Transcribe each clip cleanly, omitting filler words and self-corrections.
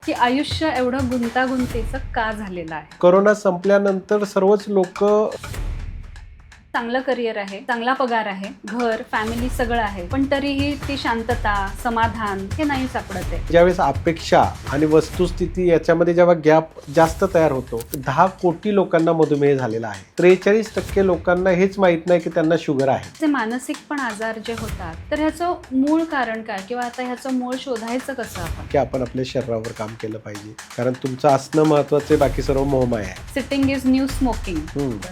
की आयुष्य एवढं गुंतागुंतीचं का झालेलं आहे. कोरोना संपल्यानंतर सर्वच लोक चांगलं करिअर आहे, चांगला पगार आहे, घर फॅमिली सगळं आहे, पण तरीही ती शांतता समाधान हे नाही सापडत आहे. ज्यावेळेस अपेक्षा आणि वस्तुस्थिती याच्यामध्ये जेव्हा गॅप जास्त तयार होतो, 10 कोटी लोकांना मधुमेह झालेला आहे. 43% लोकांना हेच माहित नाही की त्यांना शुगर आहे. जे मानसिक पण आजार जे होतात, तर ह्याचं मूळ कारण काय किंवा आता ह्याचं मूळ शोधायचं कसं आपण. की आपण आपल्या शरीरावर काम केलं पाहिजे, कारण तुमचं असणं महत्वाचं आहे, बाकी सर्व मोहमाय आहे. Sitting is new smoking.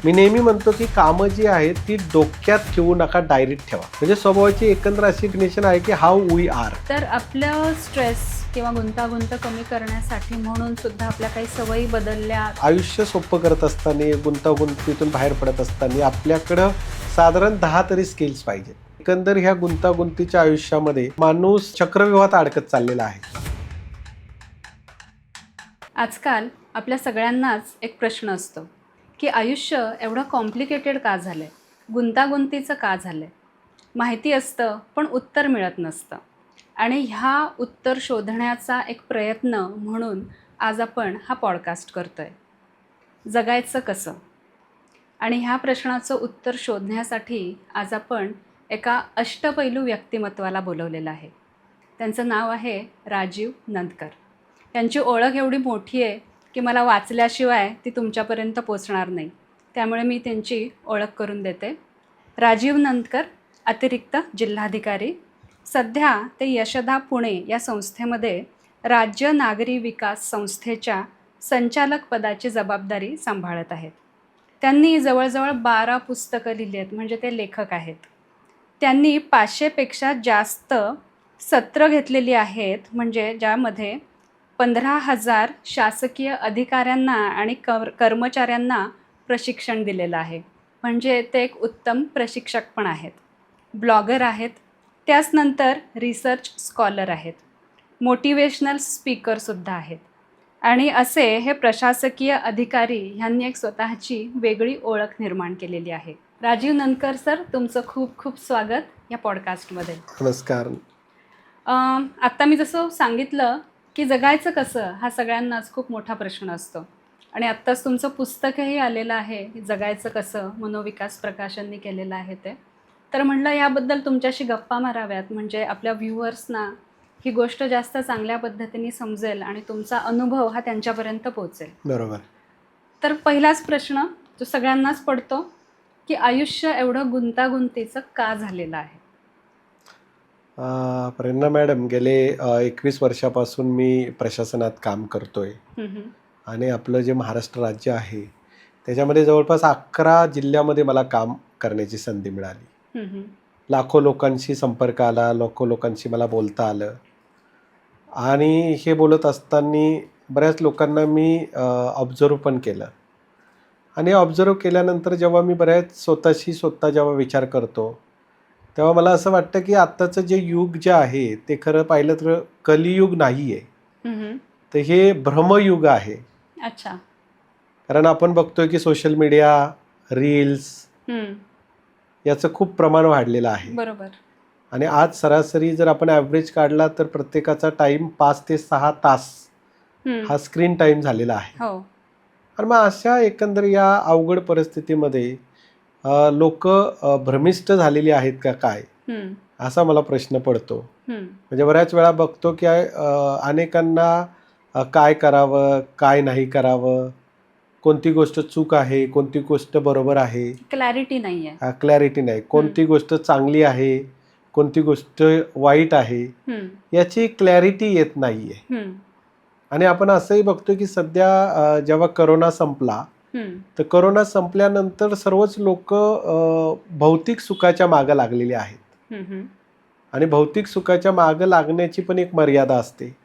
मी नेहमी म्हणतो की कामं जी आहेत ती डोक्यात ठेवू नका, डायरेक्ट ठेवा. म्हणजे स्वभावाची एकंदर अशी डेफिनेशन आहे की हाऊ वी आर. तर आपलं स्ट्रेस किंवा गुंतागुंत कमी करण्यासाठी म्हणून सुद्धा आपल्या काही सवयी बदलल्या. आयुष्य सोपं करत असताना, गुंतागुंतीतून बाहेर पडत असताना आपल्याकडं साधारण 10 तरी स्किल्स पाहिजे. एकंदर ह्या गुंतागुंतीच्या आयुष्यामध्ये माणूस चक्रव्यूहात अडकत चाललेला आहे. आजकाल आपल्या सगळ्यांनाच एक प्रश्न असतो की आयुष्य एवढं कॉम्प्लिकेटेड का झालं आहे, गुंतागुंतीचं का झालं आहे. माहिती असतं पण उत्तर मिळत नसतं, आणि ह्या उत्तर शोधण्याचा एक प्रयत्न म्हणून आज आपण हा पॉडकास्ट करतो आहे, जगायचं कसं. आणि ह्या प्रश्नाचं उत्तर शोधण्यासाठी आज आपण एका अष्टपैलू व्यक्तिमत्वाला बोलवलेलं आहे. त्यांचं नाव आहे राजीव नंदकर. त्यांची ओळख एवढी मोठी आहे की मला वाचल्याशिवाय ती तुमच्यापर्यंत पोचणार नाही, त्यामुळे मी त्यांची ओळख करून देते. राजीव नंदकर अतिरिक्त जिल्हाधिकारी. सध्या ते यशदा पुणे या संस्थेमध्ये राज्य नागरी विकास संस्थेच्या संचालक पदाची जबाबदारी सांभाळत आहेत. त्यांनी जवळजवळ 12 पुस्तकं लिहिली आहेत, म्हणजे ते लेखक आहेत. त्यांनी 500पेक्षा जास्त सत्र घेतलेली आहेत, म्हणजे ज्यामध्ये 15,000 शासकीय अधिकाऱ्यांना आणि कर्मचाऱ्यांना प्रशिक्षण दिलेलं आहे. म्हणजे ते एक उत्तम प्रशिक्षक पण आहेत, ब्लॉगर आहेत, त्याच नंतर रिसर्च स्कॉलर आहेत, मोटिवेशनल स्पीकरसुद्धा आहेत. आणि असे हे प्रशासकीय अधिकारी ह्यांनी एक स्वतःची वेगळी ओळख निर्माण केलेली आहे. राजीव नंदकर सर, तुमचं खूप खूप स्वागत या पॉडकास्टमध्ये. नमस्कार. आत्ता मी जसं सांगितलं की जगायचं कसं हा सगळ्यांनाच खूप मोठा प्रश्न असतो, आणि आत्ताच तुमचं पुस्तकही आलेलं आहे, जगायचं कसं, मनोविकास प्रकाशननी केलेलं आहे ते. तर म्हटलं याबद्दल तुमच्याशी गप्पा माराव्यात, म्हणजे आपल्या व्ह्युअर्सना ही गोष्ट जास्त चांगल्या पद्धतीने समजेल आणि तुमचा अनुभव हा त्यांच्यापर्यंत पोहोचेल. बरोबर. तर पहिलाच प्रश्न जो सगळ्यांनाच पडतो की आयुष्य एवढं गुंतागुंतीचं का झालेलं आहे. प्रेरणा मॅडम, गेले 21 वर्षापासून मी प्रशासनात काम करतोय. आणि आपलं जे महाराष्ट्र राज्य आहे त्याच्यामध्ये जवळपास 11 जिल्ह्यामध्ये मला काम करण्याची संधी मिळाली. लाखो लोकांशी संपर्क आला, लाखो लोकांशी मला बोलता आलं. आणि हे बोलत असताना बऱ्याच लोकांना मी ऑब्झर्व पण केलं. आणि ऑब्झर्व केल्यानंतर जेव्हा मी बऱ्याच स्वतः जेव्हा विचार करतो, तेव्हा मला असं वाटतं की आत्ताचं जे युग जे आहे ते खरं पाहिलं तर कलियुग नाही आहे, तर हे भ्रमयुग आहे. अच्छा. कारण आपण बघतोय की सोशल मीडिया, रील्स याचं खूप प्रमाण वाढलेलं आहे. बरोबर. आणि आज सरासरी जर आपण ॲव्हरेज काढला तर प्रत्येकाचा टाईम 5 ते 6 तास हा स्क्रीन टाईम झालेला आहे. हो. आणि मग अशा एकंदर या अवघड परिस्थितीमध्ये लोक भ्रमिष्ट झालेली आहेत का काय, असा मला प्रश्न पडतो. म्हणजे बऱ्याच वेळा बघतो की अनेकांना काय करावं, काय नाही करावं, कोणती गोष्ट चूक आहे, कोणती गोष्ट बरोबर आहे, क्लॅरिटी नाही आहे. क्लॅरिटी नाही. कोणती गोष्ट चांगली आहे, कोणती गोष्ट वाईट आहे, याची क्लॅरिटी येत नाही आहे. आणि आपण असंही बघतो की सध्या जेव्हा करोना संपला, तर करोना संपल्यानंतर सर्वच लोक भौतिक सुखाच्या मागं लागलेले आहेत. आणि भौतिक सुखाच्या मागं लागण्याची पण एक मर्यादा असते.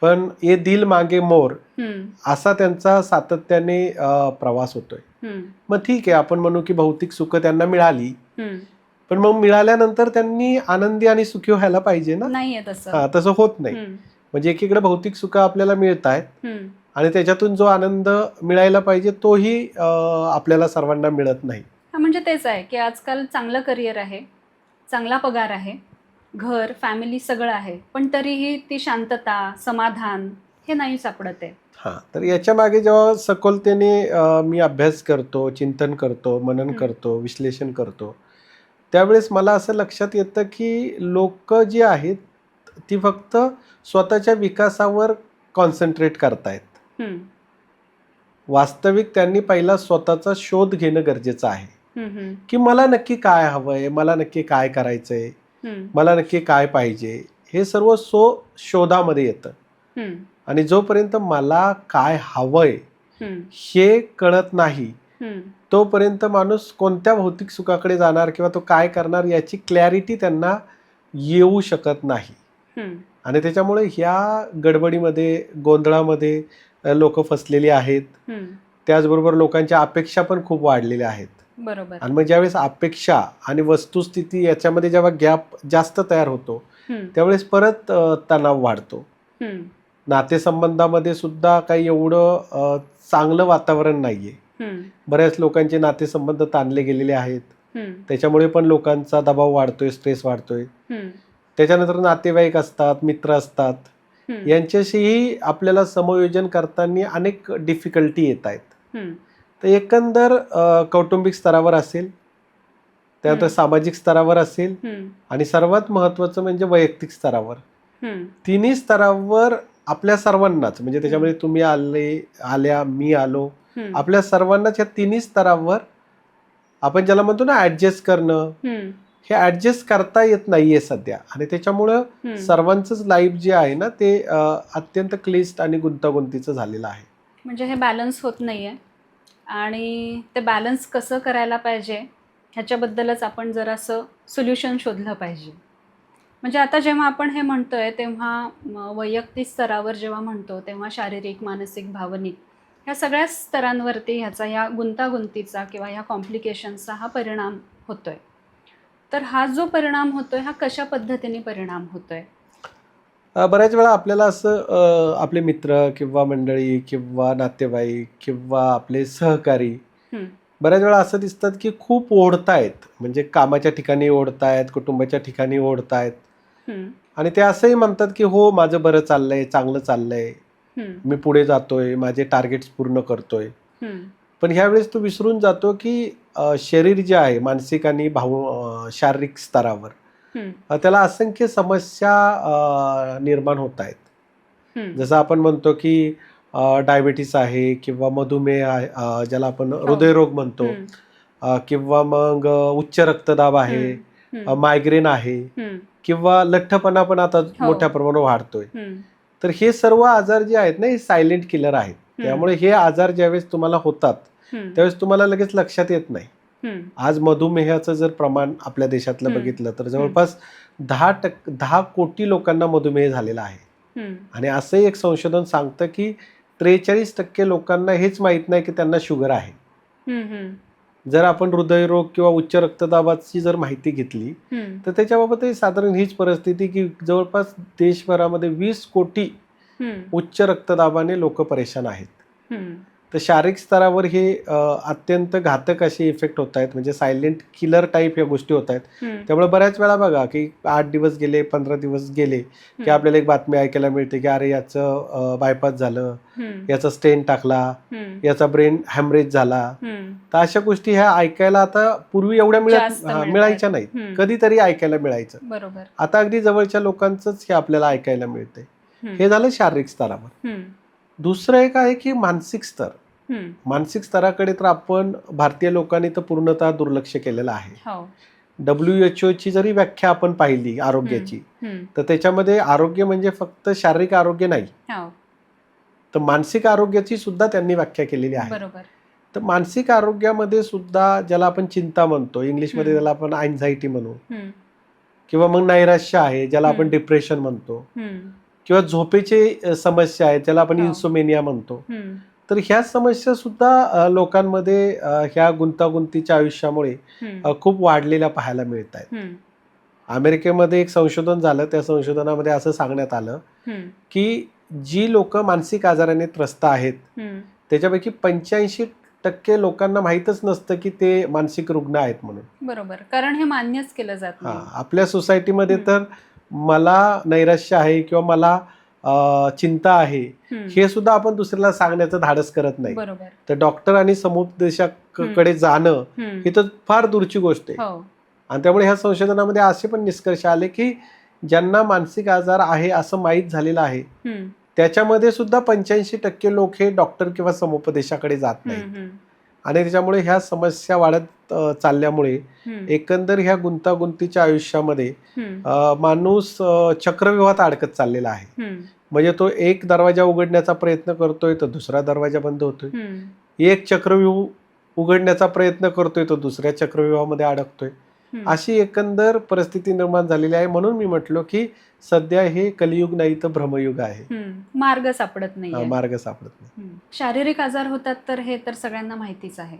पण ये दिल मागे मोर असा त्यांचा सातत्याने प्रवास होतोय. मग ठीक आहे, आपण म्हणू की भौतिक सुख त्यांना मिळाली, पण मग मिळाल्यानंतर त्यांनी आनंदी आणि सुखी व्हायला पाहिजे ना. नाहीये तसं. तसं होत नाही. म्हणजे एकीकडे भौतिक सुख आपल्याला मिळत आहेत आणि त्याच्यातून जो आनंद मिळायला पाहिजे तोही आपल्याला सर्वांना मिळत नाही. म्हणजे तेच आहे की आजकाल चांगलं करिअर आहे, चांगला पगार आहे, घर फॅमिली सगळं आहे, पण तरीही ती शांतता समाधान हे नाही सापडत आहे. हां, तर याच्या मागे जेव्हा सखोलतेने मी अभ्यास करतो, चिंतन करतो, मनन करतो, विश्लेषण करतो, त्यावेळेस मला असं लक्षात येतं की लोकं जी आहेत ती फक्त स्वतःच्या विकासावर कॉन्सन्ट्रेट करतायत. हं, वास्तविक त्यांनी पहिला स्वतःचा शोध घेणं गरजेचं आहे, हं, हं, की मला नक्की काय हवंय, मला नक्की काय करायचंय, हं, मला नक्की काय पाहिजे, हे सर्व शोधामध्ये येतं. हं, आणि जोपर्यंत मला काय हवंय हं, हे कळत नाही, हं, तोपर्यंत माणूस कोणत्या भौतिक सुखाकडे जाणार किंवा तो काय करणार याची क्लॅरिटी त्यांना येऊ शकत नाही. हं, आणि त्याच्यामुळे ह्या गडबडीमध्ये, गोंधळामध्ये लोक फसलेली आहेत. हं. त्याचबरोबर लोकांच्या अपेक्षा पण खूप वाढलेल्या आहेत. बरोबर. आणि मग ज्यावेळेस अपेक्षा आणि वस्तुस्थिती याच्यामध्ये जेव्हा गॅप जास्त तयार होतो, हं, त्यावेळेस परत तणाव वाढतो. हं, नातेसंबंधामध्ये सुद्धा काही एवढं चांगलं वातावरण नाहीये. हं, बऱ्याच लोकांचे नातेसंबंध ताणले गेलेले आहेत. हं, त्याच्यामुळे पण लोकांचा दबाव वाढतोय, स्ट्रेस वाढतोय. हं, त्याच्यानंतर नातेवाईक असतात, मित्र असतात. हं, यांच्याशीही आपल्याला समायोजन करताना अनेक डिफिकल्टी येत आहेत. हं, तर एकंदर कौटुंबिक स्तरावर असेल, त्यानंतर सामाजिक स्तरावर असेल हं, आणि सर्वात महत्त्वाचं म्हणजे वैयक्तिक स्तरावर. हं, तिन्ही स्तरावर आपल्या सर्वांनाच, म्हणजे त्याच्यामध्ये तुम्ही आल्या, मी आलो, हं, आपल्या सर्वांनाच या तिन्ही स्तरावर आपण ज्याला म्हणतो ना ॲडजस्ट करणं, हं, हे ॲडजस्ट करता येत नाहीये सध्या. आणि त्याच्यामुळं हं. सर्वांचंच लाईफ जे आहे ना ते अत्यंत क्लिष्ट आणि गुंतागुंतीचं झालेलं आहे. म्हणजे हे बॅलन्स होत नाही आहे आणि ते बॅलन्स कसं करायला पाहिजे ह्याच्याबद्दलच आपण जरासं सोल्युशन शोधलं पाहिजे. म्हणजे आता जेव्हा आपण हे म्हणतोय तेव्हा वैयक्तिक स्तरावर जेव्हा म्हणतो तेव्हा शारीरिक, मानसिक, भावनिक ह्या सगळ्याच स्तरांवरती ह्याचा ह्या गुंतागुंतीचा किंवा ह्या कॉम्प्लिकेशन्सचा हा परिणाम होतोय. तर हा जो परिणाम होतोय हा कशा पद्धतीने परिणाम होतोय? बऱ्याच वेळा आपल्याला असं आपले मित्र किंवा मंडळी किंवा नातेवाईक किंवा आपले सहकारी हं, बऱ्याच वेळा असं दिसतात की खूप ओढतायत, म्हणजे कामाच्या ठिकाणी ओढतायत, कुटुंबाच्या ठिकाणी ओढतायत. हं, आणि ते असंही म्हणतात की हो माझं बरं चाललंय, चांगलं चाललंय, हं, मी पुढे जातोय, माझे टार्गेट्स पूर्ण करतोय. हं, पण ह्यावेळेस तो विसरून जातो की शरीर जे आहे मानसिक आणि शारीरिक स्तरावर हं, त्याला असंख्य समस्या निर्माण होत आहेत. हं. जसं आपण म्हणतो की डायबिटीस आहे किंवा मधुमेह आहे, ज्याला आपण हो. हृदयरोग म्हणतो, हं, किंवा मग उच्च रक्तदाब आहे, हं, हं, मायग्रेन आहे, हं. किंवा लठ्ठपणा पण आता हो. मोठ्या प्रमाणावर वाढतोय. हं, तर हे सर्व आजार जे आहेत ना हे सायलेंट किलर आहेत. हं. त्यामुळे हे आजार ज्यावेळेस तुम्हाला होतात हं, त्यावेळेस तुम्हाला लगेच लक्षात येत नाही. हं, आज मधुमेहाचं जर प्रमाण आपल्या देशातलं हं. बघितलं तर जवळपास 10 कोटी लोकांना मधुमेह झालेला आहे. हं, आणि असंही एक संशोधन सांगतं की 43% लोकांना हेच माहीत नाही की त्यांना शुगर आहे. हं, हं, जर आपण हृदयरोग किंवा उच्च रक्तदाबाची जर माहिती घेतली हं, तर त्याच्याबाबतही साधारण हीच परिस्थिती की जवळपास देशभरामध्ये 20 कोटी हं, उच्च रक्तदाबाने लोक परेशान आहेत. हं, तर शारीरिक स्तरावर हे अत्यंत घातक असे इफेक्ट होत आहेत, म्हणजे सायलेंट किलर टाईप ह्या गोष्टी होत आहेत. हं, त्यामुळे बऱ्याच वेळा बघा की 8 दिवस गेले, 15 दिवस गेले की आपल्याला एक बातमी ऐकायला मिळते की अरे याचं बायपास झालं, हं, याचा स्टेन टाकला, हं, याचा ब्रेन हॅमरेज झाला. हं. तर अशा गोष्टी ह्या ऐकायला आता पूर्वी एवढ्या जास्त मिळतायत. मिळायच्या नाहीत. हं. कधीतरी ऐकायला मिळायचं. बरोबर. आता अगदी जवळच्या लोकांचंच हे आपल्याला ऐकायला मिळते. हं, हे झालं शारीरिक स्तरावर. हं, दुसरं एक आहे की मानसिक स्तर. हं. मानसिक स्तराकडे तर आपण भारतीय लोकांनी तर पूर्णतः दुर्लक्ष केलेलं आहे. हो. WHO ची जरी व्याख्या आपण पाहिली आरोग्याची, हं, तर त्याच्यामध्ये आरोग्य म्हणजे फक्त शारीरिक आरोग्य नाही, हो. तर मानसिक आरोग्याची सुद्धा त्यांनी व्याख्या केलेली आहे. बरोबर. तर मानसिक आरोग्यामध्ये सुद्धा ज्याला आपण चिंता म्हणतो, इंग्लिशमध्ये त्याला आपण अँझायटी म्हणू, हं, किंवा मग नैराश्य आहे ज्याला आपण हं. डिप्रेशन म्हणतो, हं, किंवा झोपेचे समस्या आहेत ज्याला आपण हो. इन्सोमेनिया म्हणतो. हं, तर ह्या समस्या सुद्धा लोकांमध्ये ह्या गुंतागुंतीच्या आयुष्यामुळे हं, खूप वाढलेल्या पाहायला मिळत आहेत. हं, अमेरिकेमध्ये एक संशोधन झालं, त्या संशोधनामध्ये असं सांगण्यात आलं हं, की जी लोक मानसिक आजाराने त्रस्त आहेत हं. त्याच्यापैकी 85% लोकांना माहीतच नसतं की ते मानसिक रुग्ण आहेत म्हणून. बरोबर. कारण हे मान्यच केलं जात हां, नाही. आपल्या सोसायटीमध्ये हं. तर मला नैराश्य आहे किंवा मला चिंता आहे, हम्म. हे सुद्धा आपण दुसऱ्याला सांगण्याचं धाडस करत नाही. बरोबर. तर डॉक्टर आणि समुपदेशकाकडे जाणं हम्म. ही तर फार दूरची गोष्ट आहे. हो. आणि त्यामुळे ह्या संशोधनामध्ये असे पण निष्कर्ष आले की ज्यांना मानसिक आजार आहे असं माहीत झालेलं आहे, हम्म. त्याच्यामध्ये सुद्धा 85% लोक हे डॉक्टर किंवा समुपदेशाकडे जात नाहीत. हम्म. आणि त्याच्यामुळे ह्या समस्या वाढत चालल्यामुळे हम्म. एकंदर ह्या गुंतागुंतीच्या आयुष्यामध्ये हम्म. माणूस चक्रव्यूहात अडकत चाललेला आहे. हम्म. म्हणजे तो एक दरवाजा उघडण्याचा प्रयत्न करतोय तर दुसरा दरवाजा बंद होतोय, हम्म. एक चक्रव्यूह उघडण्याचा प्रयत्न करतोय तो दुसऱ्या चक्रव्यूहामध्ये अडकतोय. हम्म. अशी एकंदर परिस्थिती निर्माण झालेली आहे. म्हणून मी म्हटलो की सध्या हे कलियुग नाही तर भ्रमयुग आहे. मार्ग सापडत नाही. मार्ग सापडत नाही. शारीरिक आजार होतात तर हे तर सगळ्यांना माहितीच आहे,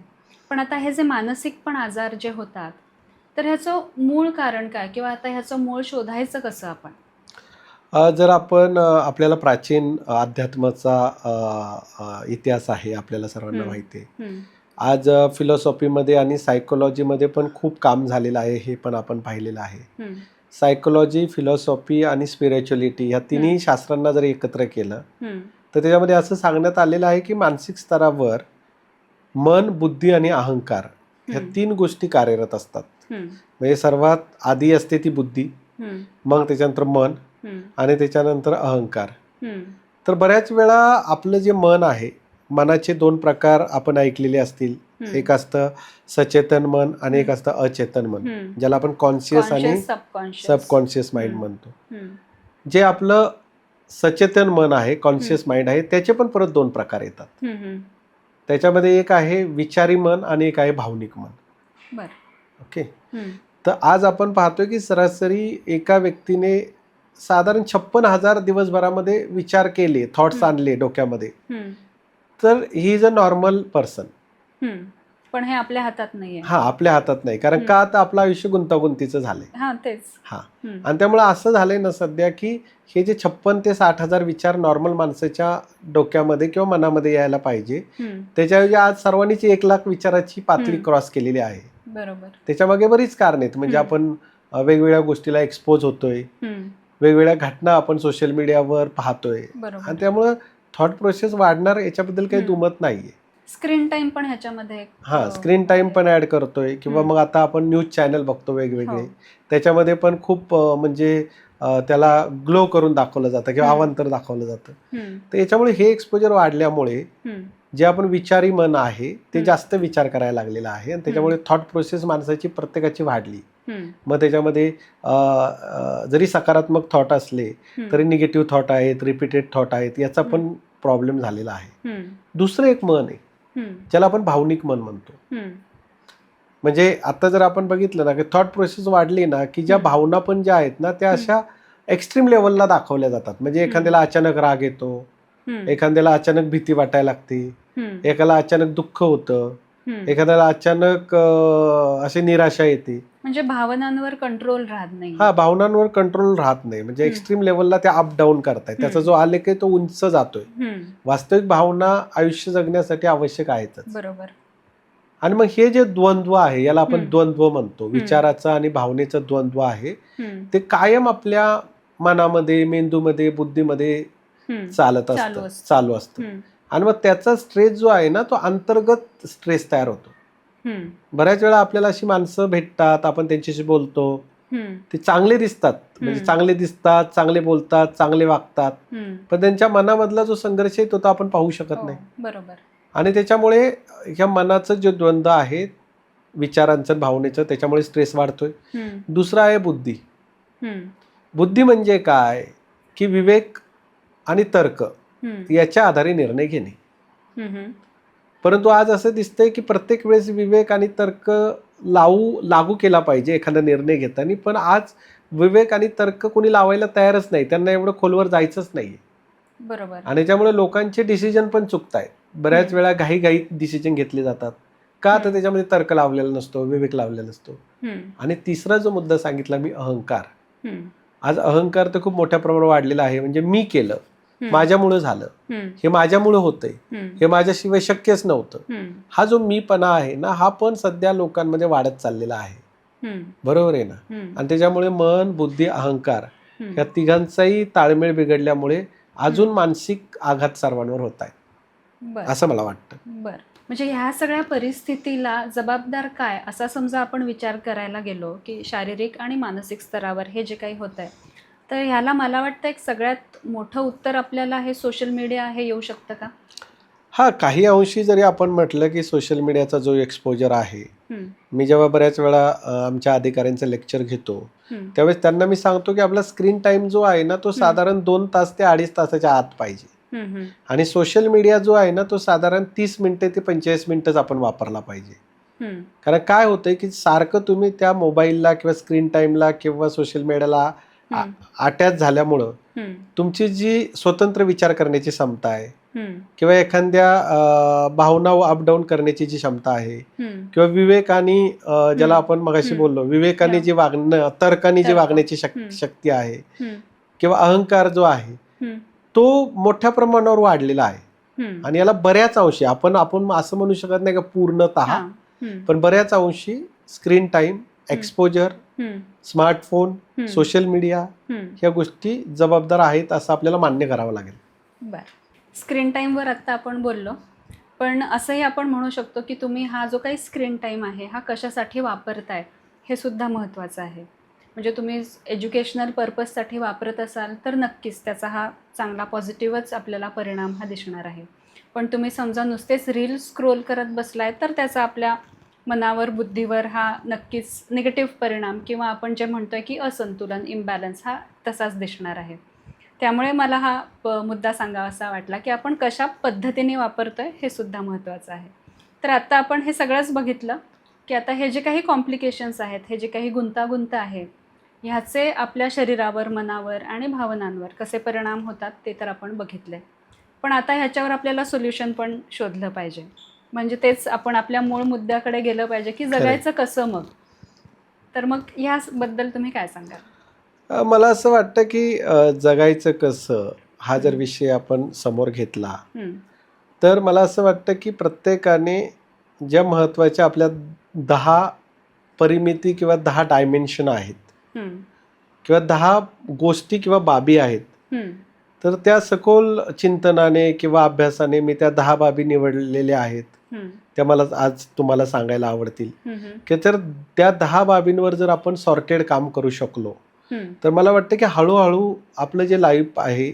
पण आता हे जे मानसिक पण आजार जे होतात तर ह्याचं मूळ कारण काय, किंवा आता ह्याचं मूळ शोधायचं कसं आपण? जर आपण आपल्याला प्राचीन अध्यात्माचा इतिहास आहे, आपल्याला सर्वांना माहिती आहे. आज फिलॉसॉफीमध्ये आणि सायकोलॉजीमध्ये पण खूप काम झालेलं आहे, हे पण आपण पाहिलेलं आहे. सायकोलॉजी, फिलॉसॉफी आणि स्पिरिच्युअलिटी या तिन्ही शास्त्रांना जर एकत्र केलं तर त्याच्यामध्ये असं सांगण्यात आलेलं आहे की मानसिक स्तरावर मन, बुद्धी आणि अहंकार ह्या 3 गोष्टी कार्यरत असतात. म्हणजे सर्वात आधी असते ती बुद्धी, मग त्याच्यानंतर मन आणि त्याच्यानंतर अहंकार. तर बऱ्याच वेळा आपलं जे मन आहे, मनाचे 2 प्रकार आपण ऐकलेले असतील. एक असतं सचेतन मन आणि एक असतं अचेतन मन, ज्याला आपण कॉन्शियस आणि सबकॉन्शियस माइंड म्हणतो. जे आपलं सचेतन मन आहे, कॉन्शियस माइंड आहे, त्याचे पण परत 2 प्रकार येतात. त्याच्यामध्ये एक आहे विचारी मन आणि एक आहे भावनिक मन. ओके. तर आज आपण पाहतोय की सरासरी एका व्यक्तीने साधारण 56,000 दिवसभरामध्ये विचार केले, थॉट्स आणले डोक्यामध्ये, तर he is a normal person. पण हे आपल्या हातात नाहीये. हा, आपल्या हातात नाही. कारण का, आता आपलं आयुष्य गुंतागुंतीचं झालंय. आणि त्यामुळे असं झालंय ना सध्या की हे जे 56 ते 60,000 विचार नॉर्मल माणसाच्या डोक्यामध्ये किंवा मनामध्ये यायला पाहिजे, त्याच्याऐवजी आज सर्वांनीच 1,00,000 विचाराची पातळी क्रॉस केलेली आहे. बरोबर. त्याच्यामागे बरीच कारण आहेत. म्हणजे आपण वेगवेगळ्या गोष्टीला एक्सपोज होतोय, वेगवेगळ्या घटना आपण सोशल मीडियावर पाहतोय, आणि त्यामुळे थॉट प्रोसेस वाढणार याच्याबद्दल काही दुमत नाहीये. स्क्रीन टाइम पण ह्याच्यामध्ये स्क्रीन टाइम पण ऍड करतोय, किंवा मग आता आपण न्यूज चॅनल बघतो वेगवेगळे, त्याच्यामध्ये पण खूप म्हणजे त्याला ग्लो करून दाखवलं जातं किंवा अवांतर दाखवलं जातं. तर याच्यामुळे हे एक्सपोजर वाढल्यामुळे जे आपण विचारी मन आहे ते जास्त विचार करायला लागलेलं आहे, आणि त्याच्यामुळे थॉट प्रोसेस माणसाची प्रत्येकाची वाढली. मग त्याच्यामध्ये जरी सकारात्मक थॉट असले तरी निगेटिव्ह थॉट आहेत, रिपीटेड थॉट आहेत, याचा पण प्रॉब्लेम झालेला आहे. दुसरं एक मन आहे ज्याला आपण भावनिक मन म्हणतो. म्हणजे आता जर आपण बघितलं ना की थॉट प्रोसेस वाढली ना की ज्या भावना पण ज्या आहेत ना त्या अशा एक्स्ट्रीम लेवलला दाखवल्या जातात. म्हणजे एखाद्याला अचानक राग येतो, एखाद्याला अचानक भीती वाटायला लागते, एखाद्याला अचानक दुःख होतं, एखाद्याला अचानक अशी निराशा येते. म्हणजे भावनांवर कंट्रोल राहत नाही. भावनांवर कंट्रोल राहत नाही. म्हणजे एक्स्ट्रीम लेवलला त्या अप डाऊन करतायत. त्याचा जो आलेख आहे तो उंच जातोय. वास्तविक भावना आयुष्य जगण्यासाठी आवश्यक आहेतच. बरोबर. आणि मग हे जे द्वंद्व आहे याला आपण द्वंद्व म्हणतो. विचाराचं आणि भावनेचं द्वंद्व आहे ते कायम आपल्या मनामध्ये, मेंदूमध्ये, बुद्धीमध्ये चालू असतं. आणि मग त्याचा स्ट्रेस जो आहे ना तो अंतर्गत स्ट्रेस तयार होतो. बऱ्याच वेळा आपल्याला अशी माणसं भेटतात, आपण त्यांच्याशी बोलतो, ते चांगले दिसतात, म्हणजे चांगले दिसतात, चांगले बोलतात, चांगले वागतात, पण त्यांच्या मनामधला जो संघर्ष आहे तो आपण पाहू शकत नाही. बरोबर. आणि त्याच्यामुळे ह्या मनाचं जे द्वंद्व आहे, विचारांचं, भावनेचं, त्याच्यामुळे स्ट्रेस वाढतोय. दुसरा आहे बुद्धी. बुद्धी म्हणजे काय की विवेक आणि तर्क याच्या आधारे निर्णय घेणे. परंतु आज असं दिसतंय की प्रत्येक वेळेस विवेक आणि तर्क लागू केला पाहिजे एखादा निर्णय घेताना, पण आज विवेक आणि तर्क कोणी लावायला तयारच नाही. त्यांना एवढं खोलवर जायचंच नाहीये. बरोबर. आणि त्यामुळे लोकांचे डिसिजन पण चुकतायत. बऱ्याच वेळा घाईघाईत डिसिजन घेतले जातात. का, तर त्याच्यामध्ये तर्क लावलेला नसतो, विवेक लावलेला नसतो. आणि तिसरा जो मुद्दा सांगितला मी, अहंकार. आज अहंकार तर खूप मोठ्या प्रमाणावर वाढलेला आहे. म्हणजे मी केलं, माझ्यामुळे झालं, हे माझ्यामुळे होतंय, हे माझ्याशिवाय शक्यच नव्हतं. हा जो मीपणा आहे ना हा पण सध्या लोकांमध्ये वाढत चाललेला आहे. बरोबर आहे ना. आणि त्याच्यामुळे मन, बुद्धी, अहंकार या तिघांचाही ताळमेळ बिघडल्यामुळे अजून मानसिक आघात सर्वांवर होत आहे बरं असं मला वाटतं. बरं. म्हणजे ह्या सगळ्या परिस्थितीला जबाबदार काय असा समजा आपण विचार करायला गेलो की शारीरिक आणि मानसिक स्तरावर हे जे काही होत आहे, तर ह्याला मला वाटतं एक सगळ्यात मोठं उत्तर आपल्याला हे सोशल मीडिया हे येऊ शकतं का? हा, काही अंशी जरी आपण म्हटलं की सोशल मीडियाचा जो एक्सपोजर आहे, हं, मी जेव्हा बऱ्याच वेळा आमच्या अधिकाऱ्यांचं लेक्चर घेतो हं, त्यावेळेस त्यांना मी सांगतो की आपला स्क्रीन टाईम जो आहे ना तो साधारण 2 तास ते 2.5 तासाच्या आत पाहिजे. हं, हं, आणि सोशल मीडिया जो आहे ना तो साधारण 30 मिनिटे ते 45 मिनिटच आपण वापरला पाहिजे. हं, कारण काय होतंय की सारखं तुम्ही त्या मोबाईलला किंवा स्क्रीन टाईमला किंवा सोशल मीडियाला हं, अटॅच झाल्यामुळं हं, तुमची जी स्वतंत्र विचार करण्याची क्षमता आहे हं, किंवा एखाद्या भावना अपडाऊन करण्याची जी क्षमता आहे हं, किंवा विवेक आणि ज्याला आपण मगाशी हं. बोललो विवेकाने हो. जी वागणं तर्काने जी तर्क. वागण्याची हं. शक्ती आहे हं, किंवा अहंकार जो आहे हं, तो मोठ्या प्रमाणावर वाढलेला आहे. हं. आणि याला बऱ्याच अंशी आपण असं म्हणू शकत नाही का पूर्णतः, हां. हं, पण बऱ्याच अंशी स्क्रीन टाईम, एक्सपोजर, हं, स्मार्टफोन, हं, सोशल मीडिया हं. ह्या गोष्टी जबाबदार आहेत असं आपल्याला मान्य करावं लागेल. बरं. स्क्रीन टाईमवर आत्ता आपण बोललो, पण असंही आपण म्हणू शकतो की तुम्ही हा जो काही स्क्रीन टाईम आहे हा कशासाठी वापरताय हे सुद्धा महत्त्वाचं आहे. म्हणजे तुम्ही एज्युकेशनल पर्पजसाठी वापरत असाल तर नक्कीच त्याचा हा चांगला पॉझिटिव्हच आपल्याला परिणाम हा दिसणार आहे. पण तुम्ही समजा नुसतेच रील स्क्रोल करत बसलाय तर त्याचा आपल्या मनावर, बुद्धीवर हा नक्कीच निगेटिव्ह परिणाम किंवा आपण जे म्हणतोय की असंतुलन, इम्बॅलन्स हा तसाच दिसणार आहे. त्यामुळे मला हा मुद्दा सांगावासा वाटला की आपण कशा पद्धतीने वापरतोय हे सुद्धा महत्त्वाचं आहे. तर आत्ता आपण हे सगळंच बघितलं की आता हे जे काही कॉम्प्लिकेशन्स आहेत, हे जे काही गुंतागुंत आहे, ह्याचे आपल्या शरीरावर, मनावर आणि भावनांवर कसे परिणाम होतात ते तर आपण बघितले. पण आता ह्याच्यावर आपल्याला सोल्युशन पण शोधलं पाहिजे. म्हणजे तेच आपण आपल्या मूळ मुद्द्याकडे गेलं पाहिजे की जगायचं कसं मग? तर मग ह्याबद्दल तुम्ही काय सांगाल? मला असं वाटतं की जगायचं कसं हा जर हं. विषय आपण समोर घेतला हं, तर मला असं वाटतं की प्रत्येकाने ज्या महत्त्वाच्या आपल्या 10 परिमिती किंवा 10 डायमेन्शन आहेत हं, किंवा 10 गोष्टी किंवा बाबी आहेत, हं, तर त्या सखोल चिंतनाने किंवा अभ्यासाने मी त्या 10 बाबी निवडलेल्या आहेत. हं, त्या मला आज तुम्हाला सांगायला आवडतील हं, हं, की तर त्या 10 बाबींवर जर आपण सॉर्टेड काम करू शकलो हं, तर मला वाटतं की हळूहळू आपलं जे लाईफ आहे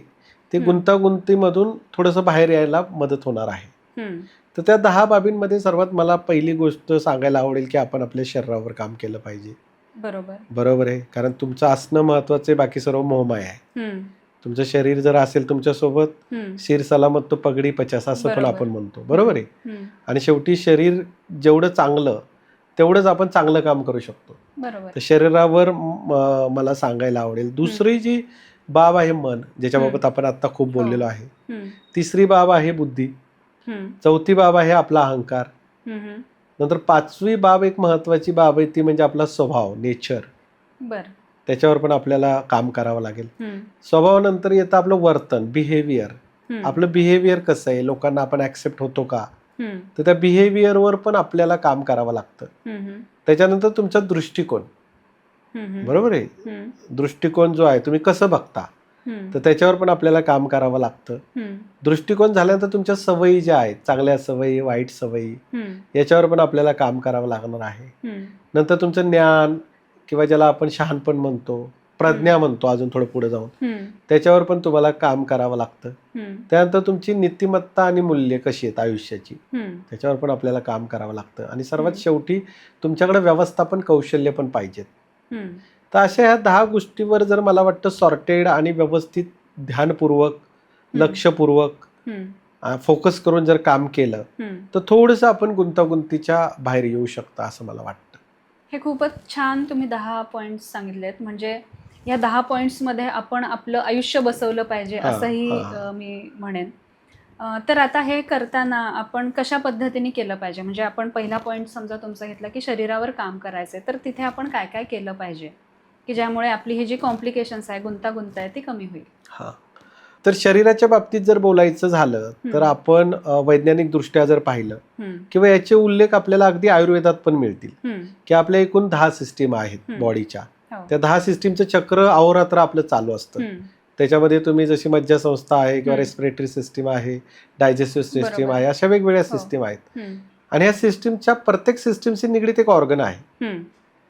ते हं. गुंतागुंतीमधून थोडंसं बाहेर यायला मदत होणार आहे. हं. तर त्या 10 बाबींमध्ये सर्वात मला पहिली गोष्ट सांगायला आवडेल की आपण आपल्या शरीरावर काम केलं पाहिजे. बरोबर. बरोबर आहे, कारण तुमचं असणं महत्त्वाचं आहे, बाकी सर्व मोहमाय आहे. हं, तुमचं शरीर जर असेल तुमच्यासोबत, हं. शिर सलामत तो पगडी पचास असं पण बरोबर. आपण म्हणतो. बरोबर आहे. हं, आणि शेवटी शरीर जेवढं चांगलं तेवढंच आपण चांगलं काम करू शकतो. बरोबर. तर शरीरावर मला सांगायला आवडेल. दुसरी जी बाब आहे मन, ज्याच्याबाबत आपण आत्ता खूप बोललेलो आहे. हं, तिसरी बाब आहे बुद्धी. हं, चौथी बाब आहे आपला अहंकार. हं, हं. नंतर 5वी बाब एक महत्त्वाची बाब आहे ती म्हणजे आपला स्वभाव, नेचर. बरं. त्याच्यावर पण आपल्याला काम करावं लागेल. हं, स्वभावानंतर येतं आपलं वर्तन, बिहेवियर. हं, आपलं बिहेवियर कसं आहे, लोकांना आपण ॲक्सेप्ट होतो का? हं, तर त्या बिहेवियरवर पण आपल्याला काम करावं लागतं. हं, हं, त्याच्यानंतर तुमचा दृष्टिकोन, हं, हं, बरोबर आहे. हं, दृष्टिकोन जो आहे तुम्ही कसं बघता, हं, तर त्याच्यावर पण आपल्याला काम करावं लागतं. हं, दृष्टिकोन झाल्यानंतर तुमच्या सवयी ज्या आहेत, चांगल्या सवयी, वाईट सवयी, हं, याच्यावर पण आपल्याला काम करावं लागणार आहे. हं, नंतर तुमचं ज्ञान किंवा ज्याला आपण शहाणपण म्हणतो, प्रज्ञा म्हणतो अजून थोडं पुढे जाऊन, हं, त्याच्यावर पण तुम्हाला काम करावं लागतं. हं, त्यानंतर तुमची नीतिमत्ता आणि मूल्य कशी आहेत आयुष्याची, हं, त्याच्यावर पण आपल्याला काम करावं लागतं. आणि सर्वात हं. शेवटी तुमच्याकडे व्यवस्थापन कौशल्य पण पाहिजेत. हं, तर अशा ह्या 10 गोष्टीवर जर मला वाटतं सॉर्टेड आणि व्यवस्थित ध्यानपूर्वक, लक्षपूर्वक हं, फोकस करून जर काम केलं हं. तर थोडंसं आपण गुंतागुंतीच्या बाहेर येऊ शकतं असं मला वाटतं. हे खूपच छान तुम्ही 10 पॉईंट्स सांगितलेत. म्हणजे या 10 पॉईंट्समध्ये आपण आपलं आयुष्य बसवलं पाहिजे हां, असंही हां. मी म्हणेन. तर आता हे करताना आपण कशा पद्धतीने केलं पाहिजे? म्हणजे आपण पहिला पॉईंट समजा तुमचा घेतला की शरीरावर काम करायचं आहे, तर तिथे आपण काय काय केलं पाहिजे की ज्यामुळे आपली ही जी कॉम्प्लिकेशन्स आहे, गुंतागुंत आहे ती कमी होईल? हां. तर शरीराच्या बाबतीत जर बोलायचं झालं तर आपण वैज्ञानिकदृष्ट्या जर पाहिलं हं, किंवा याचे उल्लेख आपल्याला अगदी आयुर्वेदात पण मिळतील हं, की आपल्या एकूण 10 सिस्टीम आहेत हं. बॉडीच्या. हो. त्या 10 सिस्टीमचं चक्र अहोरात्र आपलं चालू असतं. हं, त्याच्यामध्ये तुम्ही जशी मज्जासंस्था आहे किंवा हम्म. रेस्पिरेटरी सिस्टीम आहे, डायजेस्टिव्ह सिस्टीम बरोबर. आहे, अशा वेगवेगळ्या हो. सिस्टीम आहेत. हम्म. आणि ह्या सिस्टीमच्या प्रत्येक सिस्टीमशी निगडीत एक ऑर्गन आहे. हम्म.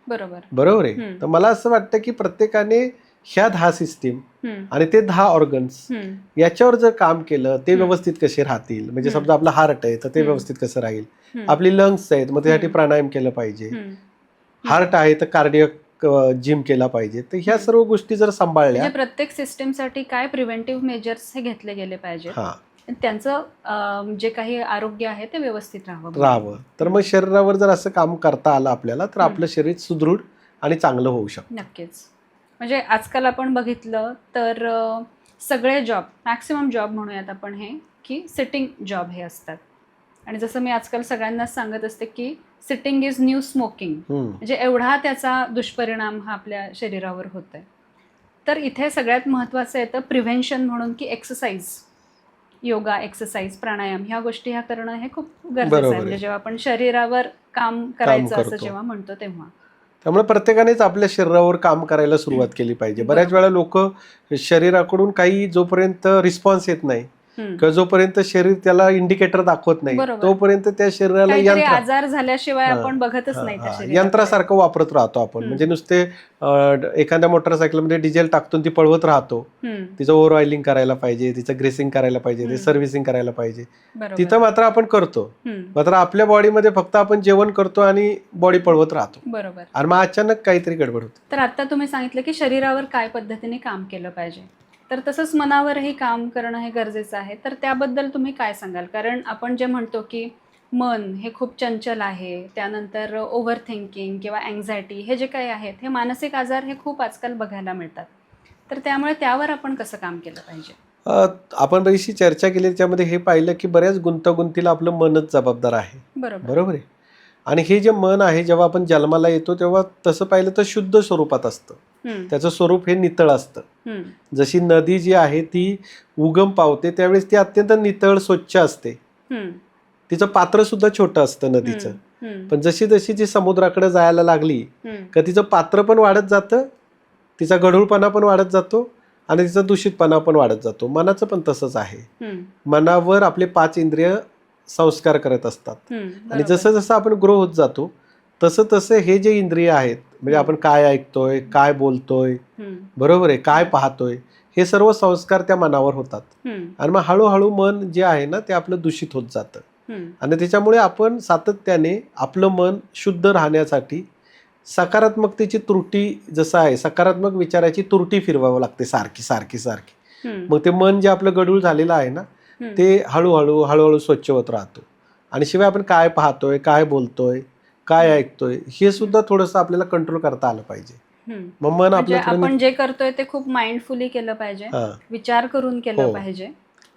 बरोबर. बरोबर आहे. हम्म. तर मला असं वाटतं की प्रत्येकाने ह्या 10 सिस्टीम हम्म. आणि ते 10 ऑर्गन्स हम्म. याच्यावर जर काम केलं ते हम्म. व्यवस्थित कसे राहतील. म्हणजे हम्म. समजा आपलं हार्ट आहे तर ते हम्म. व्यवस्थित कसं राहील, हम्म. आपली लंग्स आहेत मग त्यासाठी हम्म. प्राणायाम केलं पाहिजे, हम्म. हार्ट आहे तर कार्डियक जिम केला पाहिजे. तर ह्या हम्म. सर्व गोष्टी जर सांभाळल्या, म्हणजे प्रत्येक सिस्टीमसाठी काय प्रिव्हेंटिव्ह मेजर्स हे घेतले गेले पाहिजेत, हा त्यांचं जे काही आरोग्य आहे ते व्यवस्थित राहावं. राहावं, तर मग शरीरावर जर असं काम करता आलं आपल्याला तर हम्म. आपलं शरीर सुदृढ आणि चांगलं होऊ शकतं. नक्कीच. म्हणजे आजकाल आपण बघितलं तर सगळे जॉब, मॅक्सिमम जॉब म्हणूयात आपण हे, की सिटिंग जॉब हे असतात. आणि जसं मी आजकाल सगळ्यांनाच सांगत असते की सिटिंग इज न्यू स्मोकिंग. म्हणजे एवढा त्याचा दुष्परिणाम हा आपल्या शरीरावर होतोय. तर इथे सगळ्यात महत्त्वाचं येतं प्रिव्हेन्शन म्हणून, की एक्सरसाइज, योगा, एक्सरसाइज, प्राणायाम ह्या गोष्टी ह्या करणं हे खूप गरजेचं बरोबर आहे. आहे. म्हणजे जेव्हा आपण शरीरावर काम करायचं असं करतो. जेव्हा म्हणतो तेव्हा. त्यामुळे प्रत्येकानेच आपल्या शरीरावर काम करायला सुरुवात केली पाहिजे. बऱ्याच बरोबर. वेळा लोक शरीराकडून काही जोपर्यंत रिस्पॉन्स येत नाही हम्म. किंवा जोपर्यंत शरीर त्याला इंडिकेटर दाखवत नाही बरोबर. तोपर्यंत त्या शरीराला काहीतरी यंत्र आजार झाल्याशिवाय हा, आपण बघतच हा, नाही त्या हा, शरीराकडे. यंत्रासारखं वापरत राहतो आपण. हम्म. म्हणजे नुसते एखाद्या मोटरसायकलमध्ये डिझेल टाकून ती पळवत राहतो. हम्म. तिचं ओव्हर ऑइलिंग करायला पाहिजे, तिचं ग्रेसिंग करायला पाहिजे, ते हम्म. सर्व्हिसिंग करायला पाहिजे. बरोबर. तिथं मात्र आपण करतो, हम्म. मात्र आपल्या बॉडीमध्ये फक्त आपण जेवण करतो आणि बॉडी पळवत राहतो बरोबर. आणि मग अचानक काहीतरी गडबड होते. तर आता तुम्ही सांगितलं की शरीरावर काय पद्धतीने काम केलं पाहिजे, तर तसंच मनावरही काम करणं हे गरजेचं आहे. तर त्याबद्दल तुम्ही काय सांगाल? कारण आपण जे म्हणतो की मन हे खूप चंचल आहे, त्यानंतर ओव्हर थिंकिंग किंवा अँझायटी हे जे काही आहेत हे मानसिक आजार हे खूप आजकाल बघायला मिळतात. तर त्यामुळे त्यावर आपण कसं काम केलं पाहिजे? आपण बरीचशी चर्चा केली, त्याच्यामध्ये हे पाहिलं की बऱ्याच गुंतागुंतीला आपलं मनच जबाबदार आहे. बरोबर. बरोबर आहे. आणि हे जे मन आहे जेव्हा आपण जन्माला येतो तेव्हा तसं पाहिलं तर शुद्ध स्वरूपात असतं. हम्म. त्याचं स्वरूप हे नितळ असतं. हम्म. जशी नदी जी आहे ती उगम पावते त्यावेळेस ती अत्यंत नितळ स्वच्छ असते. हम्म. तिचं पात्र सुद्धा छोटं असतं नदीचं. हम्म. पण जशी जशी ती समुद्राकडे जायला लागली हम्म. का तिचं पात्र पण वाढत जातं, तिचा गढूळपणा पण वाढत जातो आणि तिचा दूषितपणा पण वाढत जातो. मनाचं पण तसंच आहे. हम्म. मनावर आपले 5 इंद्रिय संस्कार करत असतात. हम्म. आणि बरोबर. जसं जसं आपण ग्रो होत जातो तसं तसं हे जे इंद्रिय आहेत, म्हणजे आपण काय ऐकतोय, काय बोलतोय, हम्म. बरोबर आहे, काय पाहतोय, हे सर्व संस्कार त्या मनावर होतात. हम्म. आणि मग हळूहळू मन जे आहे ना ते आपलं दूषित होत जातं. हम्म. आणि त्याच्यामुळे आपण सातत्याने आपलं मन शुद्ध राहण्यासाठी सकारात्मकतेची त्रुटी जसं आहे, सकारात्मक विचाराची त्रुटी फिरवावं लागते सारखी सारखी सारखी. हम्म. मग ते मन जे आपलं गढूळ झालेलं आहे ना हम्म. ते हळूहळू हळूहळू स्वच्छ होत राहतो. आणि शिवाय आपण काय पाहतोय, काय बोलतोय, काय ऐकतोय हे सुद्धा थोडंसं आपल्याला कंट्रोल करता आलं पाहिजे. हम्म. मग मन म्हणजे आपलं आपण जे करतोय ते खूप माइंडफुली केलं पाहिजे, हां. विचार करून केलं हो. पाहिजे,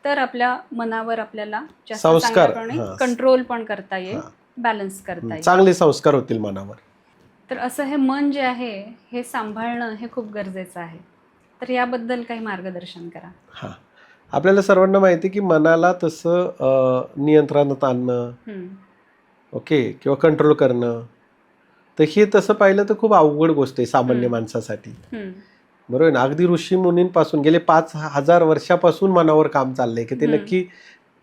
तर आपल्या मनावर आपल्याला जास्त संस्कार, चांगल्यापणे हां. कंट्रोल पण करता येईल, हां. बॅलन्स करता येईल. चांगले संस्कार होतील मनावर. तर असं हे मन जे आहे हे सांभाळणं हे खूप गरजेचं आहे. तर याबद्दल काही मार्गदर्शन करा. हां, आपल्याला सर्वांना माहिती आहे की मनाला तसं नियंत्रणात आणणं, हम्म. ओके, किंवा कंट्रोल करणं, तर हे तसं पाहिलं तर खूप अवघड गोष्ट आहे सामान्य हम्म. माणसासाठी. हम्म. बरोबर आहे ना. अगदी ऋषी मुनींपासून गेले 5,000 वर्षापासून मनावर काम चाललंय की ते हम्म. नक्की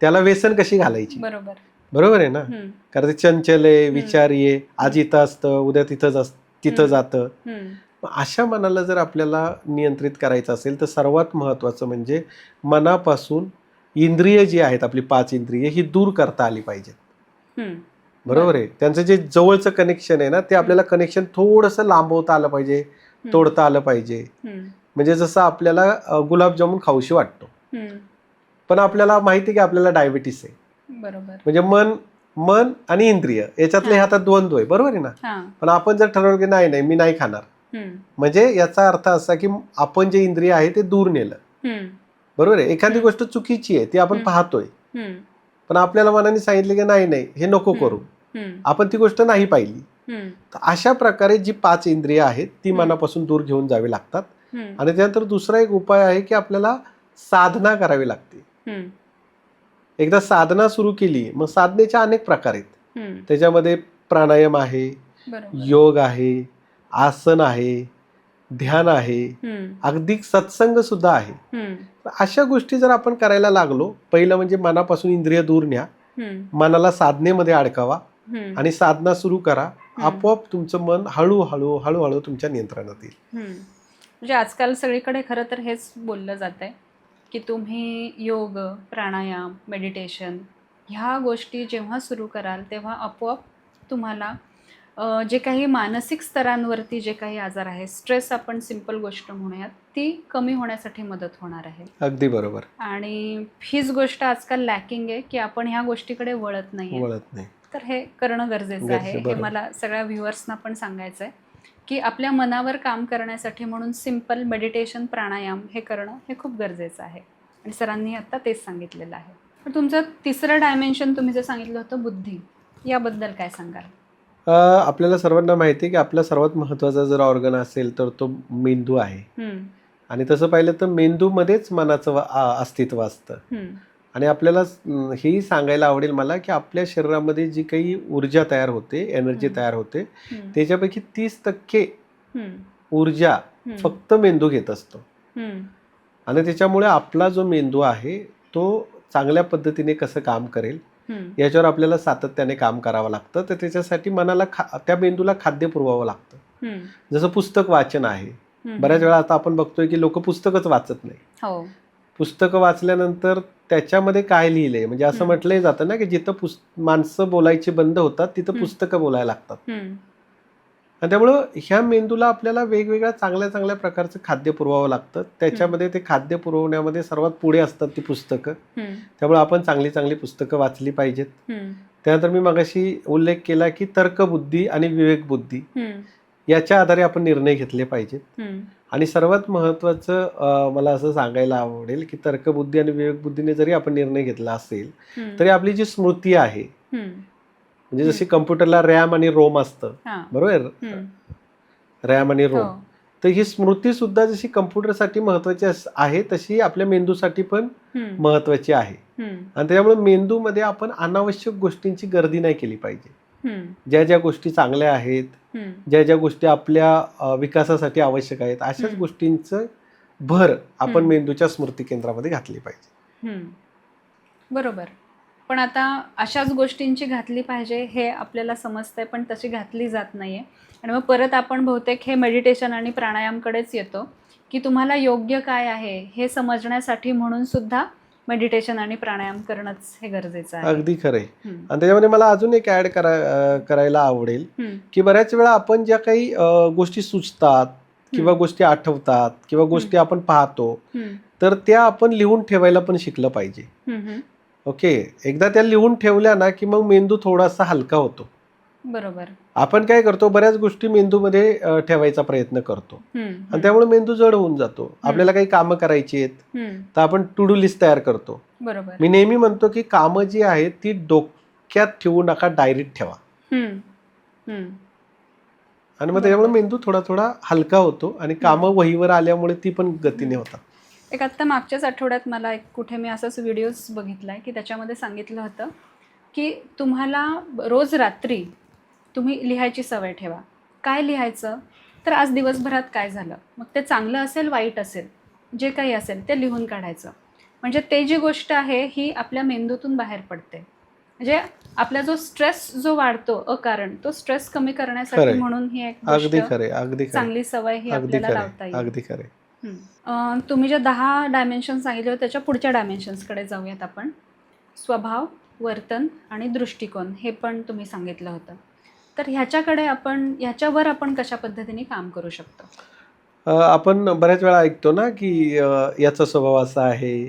त्याला व्यसन कशी घालायची. बरोबर. बरोबर आहे ना. हम्म. कारण ते चंचल आहे, विचारी आहे, आज इथं असतं उद्या तिथं हम्म. जातं. हम्म. मग अशा मनाला जर आपल्याला नियंत्रित करायचं असेल तर सर्वात महत्त्वाचं म्हणजे मनापासून इंद्रिय जी आहेत आपली 5 इंद्रिय ही दूर करता आली पाहिजेत. हम्म. बरोबर आहे. त्यांचं जे जवळचं कनेक्शन आहे ना ते आपल्याला कनेक्शन थोडंसं लांबवता आलं पाहिजे, तोडता आलं पाहिजे. हम्म. म्हणजे जसं आपल्याला गुलाबजामुन खाऊशी वाटतो हम्म. पण आपल्याला माहिती आहे की आपल्याला डायबिटीस आहे. बरोबर. म्हणजे मन आणि इंद्रिय याच्यातले हातात द्वंद्व आहे. बरोबर आहे ना. हां. पण आपण जर ठरवलं की नाही मी नाही खाणार, हम्म. म्हणजे याचा अर्थ असा की आपण जे इंद्रिय आहे ते दूर नेलं. हम्म. बरोबर आहे. एखादी गोष्ट चुकीची आहे ती आपण पाहतोय हम्म. पण आपल्याला मनाने सांगितलं की नाही हे नको करू, हम्म. आपण ती गोष्ट नाही पाहिली. हम्म. तर अशा प्रकारे जी 5 इंद्रिय आहेत ती मनापासून दूर घेऊन जावी लागतात. हम्म. आणि त्यानंतर दुसरा एक उपाय आहे की आपल्याला साधना करावी लागते. हम्म. एकदा साधना सुरू केली मग साधनेचे अनेक प्रकार आहेत. हम्म. त्याच्यामध्ये प्राणायाम आहे, बरोबर. योग आहे, आसन आहे, ध्यान आहे, अगदी सत्संग सुद्धा आहे. अशा गोष्टी जर आपण करायला लागलो, पहिलं म्हणजे मनापासून इंद्रिय दूर न्या, मनाला साधनेमध्ये अडकावा आणि साधना सुरू करा. आपोआप तुमचं मन हळूहळू हळूहळू तुमच्या नियंत्रणात येईल. म्हणजे आजकाल सगळीकडे खरं तर हेच बोललं जात आहे की तुम्ही योग, प्राणायाम, मेडिटेशन ह्या गोष्टी जेव्हा सुरू कराल तेव्हा आपोआप तुम्हाला जे काही मानसिक स्तरांवरती जे काही आजार आहे, स्ट्रेस आपण सिंपल गोष्ट म्हणूयात, ती कमी होण्यासाठी मदत होणार आहे. अगदी बरोबर. आणि हीच गोष्ट आजकाल लॅकिंग आहे की आपण ह्या गोष्टीकडे वळत नाही. तर हे करणं गरजेचं आहे. हे मला सगळ्या व्ह्युअर्सना पण सांगायचं आहे की आपल्या मनावर काम करण्यासाठी म्हणून सिंपल मेडिटेशन, प्राणायाम हे करणं हे खूप गरजेचं आहे. आणि सरांनी आत्ता तेच सांगितलेलं आहे. पण तुमचं तिसरं डायमेन्शन तुम्ही जे सांगितलं होतं बुद्धी, याबद्दल काय सांगाल? आपल्याला सर्वांना माहिती आहे की आपला सर्वात महत्त्वाचा जर ऑर्गन असेल तर तो मेंदू आहे. आणि तसं पाहिलं तर मेंदूमध्येच मनाचं अस्तित्व असतं. आणि आपल्याला हेही सांगायला आवडेल मला की आपल्या शरीरामध्ये जी काही ऊर्जा तयार होते, एनर्जी तयार होते, त्याच्यापैकी 30% ऊर्जा फक्त मेंदू घेत असतो. आणि त्याच्यामुळे आपला जो मेंदू आहे तो चांगल्या पद्धतीने कसं काम करेल याच्यावर आपल्याला सातत्याने काम करावं लागतं. तर त्याच्यासाठी मनाला त्या मेंदूला खाद्य पुरवावं लागतं. जसं पुस्तक वाचन आहे. बऱ्याच वेळा आता आपण बघतोय की लोक पुस्तकच वाचत नाही. पुस्तकं वाचल्यानंतर त्याच्यामध्ये काय लिहिलंय, म्हणजे असं म्हटलंय जातं ना की जिथं माणसं बोलायची बंद होतात तिथं पुस्तकं बोलायला लागतात. आणि त्यामुळं ह्या मेंदूला आपल्याला वेगवेगळ्या चांगल्या चांगल्या प्रकारचं खाद्य पुरवावं लागतं. त्याच्यामध्ये ते खाद्य पुरवण्यामध्ये सर्वात पुढे असतात ती पुस्तकं. त्यामुळे आपण चांगली चांगली पुस्तकं वाचली पाहिजेत. त्यानंतर मी मगाशी उल्लेख केला की तर्कबुद्धी आणि विवेकबुद्धी याच्या आधारे आपण निर्णय घेतले पाहिजेत. आणि सर्वात महत्त्वाचं मला असं सांगायला आवडेल की तर्कबुद्धी आणि विवेकबुद्धीने जरी आपण निर्णय घेतला असेल तरी आपली जी स्मृती आहे, म्हणजे जशी कम्प्युटरला रॅम आणि रोम असतं, बरोबर, रॅम आणि रोम, तर ही स्मृती सुद्धा जशी कम्प्युटरसाठी महत्वाची आहे तशी आपल्या मेंदूसाठी पण महत्वाची आहे. आणि त्यामुळे मेंदूमध्ये आपण अनावश्यक गोष्टींची गर्दी नाही केली पाहिजे. ज्या ज्या गोष्टी चांगल्या आहेत, ज्या ज्या गोष्टी आपल्या विकासासाठी आवश्यक आहेत, अशाच गोष्टींचं भर आपण मेंदूच्या स्मृती केंद्रामध्ये घातली पाहिजे. बरोबर. पण आता अशाच गोष्टींची घातली पाहिजे हे आपल्याला समजतंय, पण तशी घातली जात नाहीये. आणि मग परत आपण बहुतेक हे मेडिटेशन आणि प्राणायामकडेच येतो की तुम्हाला योग्य काय आहे हे समजण्यासाठी म्हणून सुद्धा मेडिटेशन आणि प्राणायाम करणंच हे गरजेचं आहे. अगदी खरंय. आणि त्याच्यामध्ये मला अजून एक ऍड करायला आवडेल की बऱ्याच वेळा आपण ज्या काही गोष्टी सुचतात किंवा गोष्टी आठवतात किंवा गोष्टी आपण पाहतो तर त्या आपण लिहून ठेवायला पण शिकलं पाहिजे. ओके, एकदा त्या लिहून ठेवल्या ना की मग मेंदू थोडासा हलका होतो. बरोबर. आपण काय करतो, बऱ्याच गोष्टी मेंदूमध्ये ठेवायचा प्रयत्न करतो आणि त्यामुळे मेंदू जड होऊन जातो. आपल्याला काही कामं करायची आहेत तर आपण टू डू लिस्ट तयार करतो. बरोबर. मी नेहमी म्हणतो की कामं जी आहेत ती डोक्यात ठेवू नका, डायरीत ठेवा. आणि मग त्याच्यामुळे मेंदू थोडा थोडा हलका होतो आणि कामं वहीवर आल्यामुळे ती पण गतीने होतात. एक आत्ता मागच्याच आठवड्यात मला एक कुठे मी असाच व्हिडिओज बघितलाय की त्याच्यामध्ये सांगितलं होतं की तुम्हाला रोज रात्री तुम्ही लिहायची सवय ठेवा. काय लिहायचं तर आज दिवसभरात काय झालं, मग ते चांगलं असेल वाईट असेल जे काही असेल ते लिहून काढायचं. म्हणजे ते जी गोष्ट आहे ही आपल्या मेंदूतून बाहेर पडते. म्हणजे आपला जो स्ट्रेस जो वाढतो अकारण, तो स्ट्रेस कमी करण्यासाठी म्हणून ही एक चांगली सवय ही आपल्याला लावता येईल. अगदी खरं. तुम्ही जे 10 डायमेन्शन्स सांगितले होते त्याच्या पुढच्या डायमेन्शन्सकडे जाऊयात आपण. स्वभाव, वर्तन आणि दृष्टिकोन हे पण तुम्ही सांगितलं होतं. तर ह्याच्यावर आपण कशा पद्धतीने काम करू शकतो? आपण बऱ्याच वेळा ऐकतो ना की याचा स्वभाव असा आहे,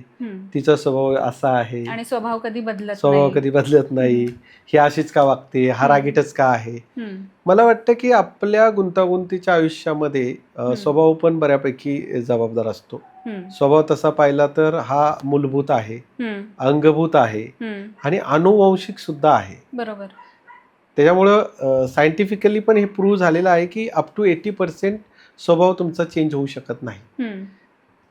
तिचा स्वभाव असा आहे आणि स्वभाव कधी बदलत नाही, ही अशीच का वागते, हा रागीटच का आहे. मला वाटतं की आपल्या गुंतागुंतीच्या आयुष्यामध्ये स्वभाव पण बऱ्यापैकी जबाबदार असतो. स्वभाव तसा पाहिला तर हा मूलभूत आहे, अंगभूत आहे आणि अनुवंशिक सुद्धा आहे. बरोबर. त्याच्यामुळं सायंटिफिकली पण हे प्रूव्ह झालेलं आहे की अप टू 80% स्वभाव तुमचा चेंज होऊ शकत नाही.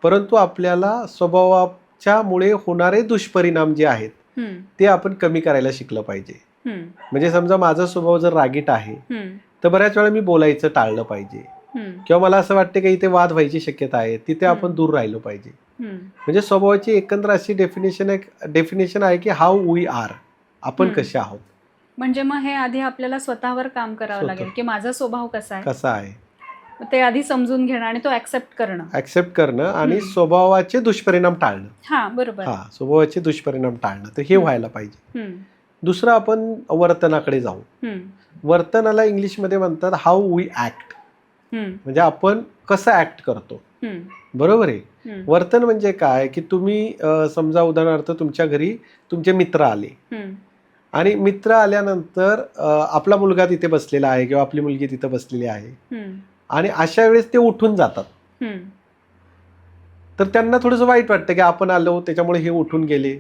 परंतु आपल्याला स्वभावाच्या मुळे होणारे दुष्परिणाम जे आहेत ते आपण कमी करायला शिकलं पाहिजे. म्हणजे समजा माझा स्वभाव जर रागीट आहे तर बऱ्याच वेळा मी बोलायचं टाळलं पाहिजे. किंवा मला असं वाटतं की इथे वाद व्हायची शक्यता आहे, तिथे आपण दूर राहिलो पाहिजे. म्हणजे स्वभावाची एकंदर अशी डेफिनेशन आहे की हाऊ वी आर, आपण कसे आहोत. म्हणजे मग हे आधी आपल्याला स्वतःवर काम करावं लागेल की माझा स्वभाव कसा आहे ते आधी समजून घेणं आणि तो ऍक्सेप्ट करणं आणि स्वभावाचे दुष्परिणाम टाळणं. हा बरोबर. स्वभावाचे दुष्परिणाम टाळणं, तर हे व्हायला पाहिजे. दुसरं आपण वर्तनाकडे जाऊ. वर्तनाला इंग्लिशमध्ये म्हणतात हाऊ वी ऍक्ट, म्हणजे आपण कसं ऍक्ट करतो. बरोबर आहे. वर्तन म्हणजे काय की तुम्ही समजा उदाहरणार्थ तुमच्या घरी तुमचे मित्र आले आणि मित्र आल्यानंतर आपला मुलगा तिथे बसलेला आहे किंवा आपली मुलगी तिथे बसलेली आहे आणि अशा वेळेस ते उठून जातात, तर त्यांना थोडंसं वाईट वाटतं की आपण आलो त्याच्यामुळे हे उठून गेले.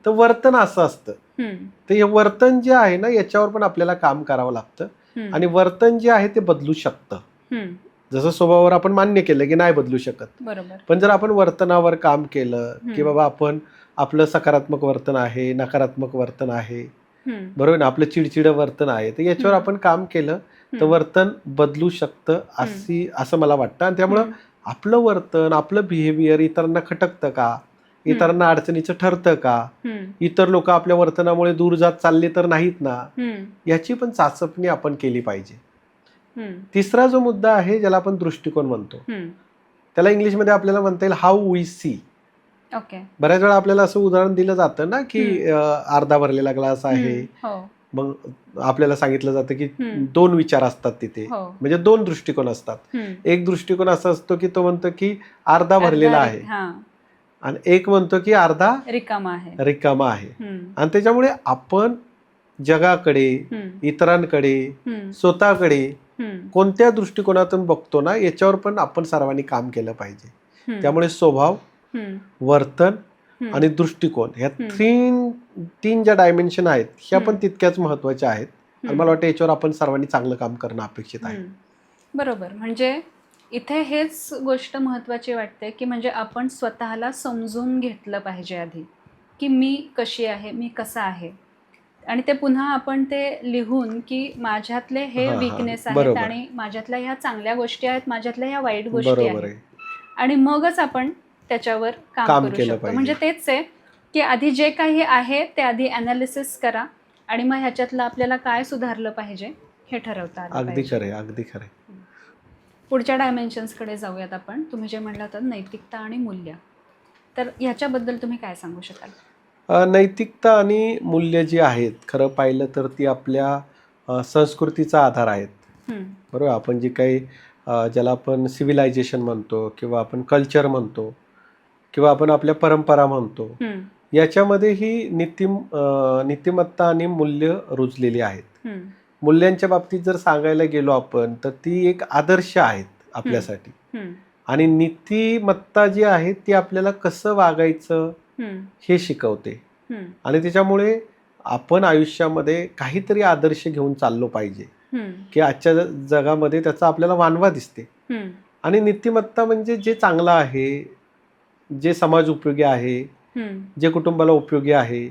तर वर्तन असं असतं. तर हे वर्तन जे आहे ना, याच्यावर पण आपल्याला काम करावं लागतं आणि वर्तन जे आहे ते बदलू शकतं. जसं स्वभावावर आपण मान्य केलं की नाही बदलू शकत, पण जर आपण वर्तनावर काम केलं की बाबा आपण आपलं सकारात्मक वर्तन आहे, नकारात्मक वर्तन आहे, बरोबर ना, आपलं चिडचिड वर्तन आहे, तर याच्यावर आपण काम केलं तर वर्तन बदलू शकतं असं मला वाटतं. आणि त्यामुळं आपलं वर्तन, आपलं बिहेवियर इतरांना खटकतं का, इतरांना अडचणीचं ठरतं का, इतर लोक आपल्या वर्तनामुळे दूर जात चालले तर नाहीत ना, याची पण चाचपणी आपण केली पाहिजे. तिसरा जो मुद्दा आहे ज्याला आपण दृष्टिकोन म्हणतो, त्याला इंग्लिशमध्ये आपल्याला म्हणता येईल हाऊ वी सी. बऱ्याच वेळा आपल्याला असं उदाहरण दिलं जातं ना की अर्धा भरलेला ग्लास आहे, मग आपल्याला सांगितलं जातं की 2 विचार असतात तिथे, म्हणजे 2 दृष्टिकोन असतात. एक दृष्टिकोन असा असतो की तो म्हणतो की अर्धा भरलेला आहे आणि एक म्हणतो की अर्धा रिकामा आहे. आणि त्याच्यामुळे आपण जगाकडे, इतरांकडे, स्वतःकडे कोणत्या दृष्टिकोनातून बघतो ना, याच्यावर पण आपण सर्वांनी काम केलं पाहिजे. त्यामुळे स्वभाव, वर्तन आणि दृष्टिकोन ह्या 3 ज्या डायमेन्शन आहेत ह्या पण तितक्याच महत्वाच्या आहेत आणि मला वाटतं याच्यावर आपण सर्वांनी चांगलं काम करणं अपेक्षित आहे. बरोबर. म्हणजे इथे हेच गोष्ट महत्वाची वाटते की म्हणजे आपण स्वतःला समजून घेतलं पाहिजे आधी की मी कशी आहे, मी कसा आहे, आणि ते पुन्हा आपण ते लिहून की माझ्यातले हे वीकनेस आहेत आणि माझ्यातल्या ह्या चांगल्या गोष्टी आहेत, माझ्यातल्या ह्या वाईट गोष्टी आहेत, आणि मगच आपण त्याच्यावर काम करू शकतो. म्हणजे तेच आहे की आधी जे काही आहे ते आधी अनालिसिस करा आणि मग ह्याच्यातलं आपल्याला काय सुधारलं पाहिजे हे ठरवता आलं पाहिजे. अगदी खरं. पुढच्या डायमेन्शन्सकडे जाऊयात आपण. तुम्ही जे म्हणलं होतं नैतिकता आणि मूल्य, तर ह्याच्याबद्दल तुम्ही काय सांगू शकाल? नैतिकता आणि मूल्य जी आहेत, खरं पाहिलं तर ती आपल्या संस्कृतीचा आधार आहेत. बरोबर. आपण जे काही ज्याला आपण सिव्हिलायझेशन म्हणतो किंवा आपण कल्चर म्हणतो किंवा आपण आपल्या परंपरा म्हणतो, याच्यामध्ये ही नीतिमत्ता आणि मूल्य रुजलेली आहेत. मूल्यांच्या बाबतीत जर सांगायला गेलो आपण तर ती एक आदर्श आहेत आपल्यासाठी, आणि नीतिमत्ता जी आहे ती आपल्याला कसं वागायचं हे शिकवते. आणि त्याच्यामुळे आपण आयुष्यामध्ये काहीतरी आदर्श घेऊन चाललो पाहिजे की आजच्या जगामध्ये त्याचा आपल्याला वानवा दिसते. आणि नीतिमत्ता म्हणजे जे चांगलं आहे, जे समाज उपयोगी आहे, जे कुटुंबाला उपयोगी आहे,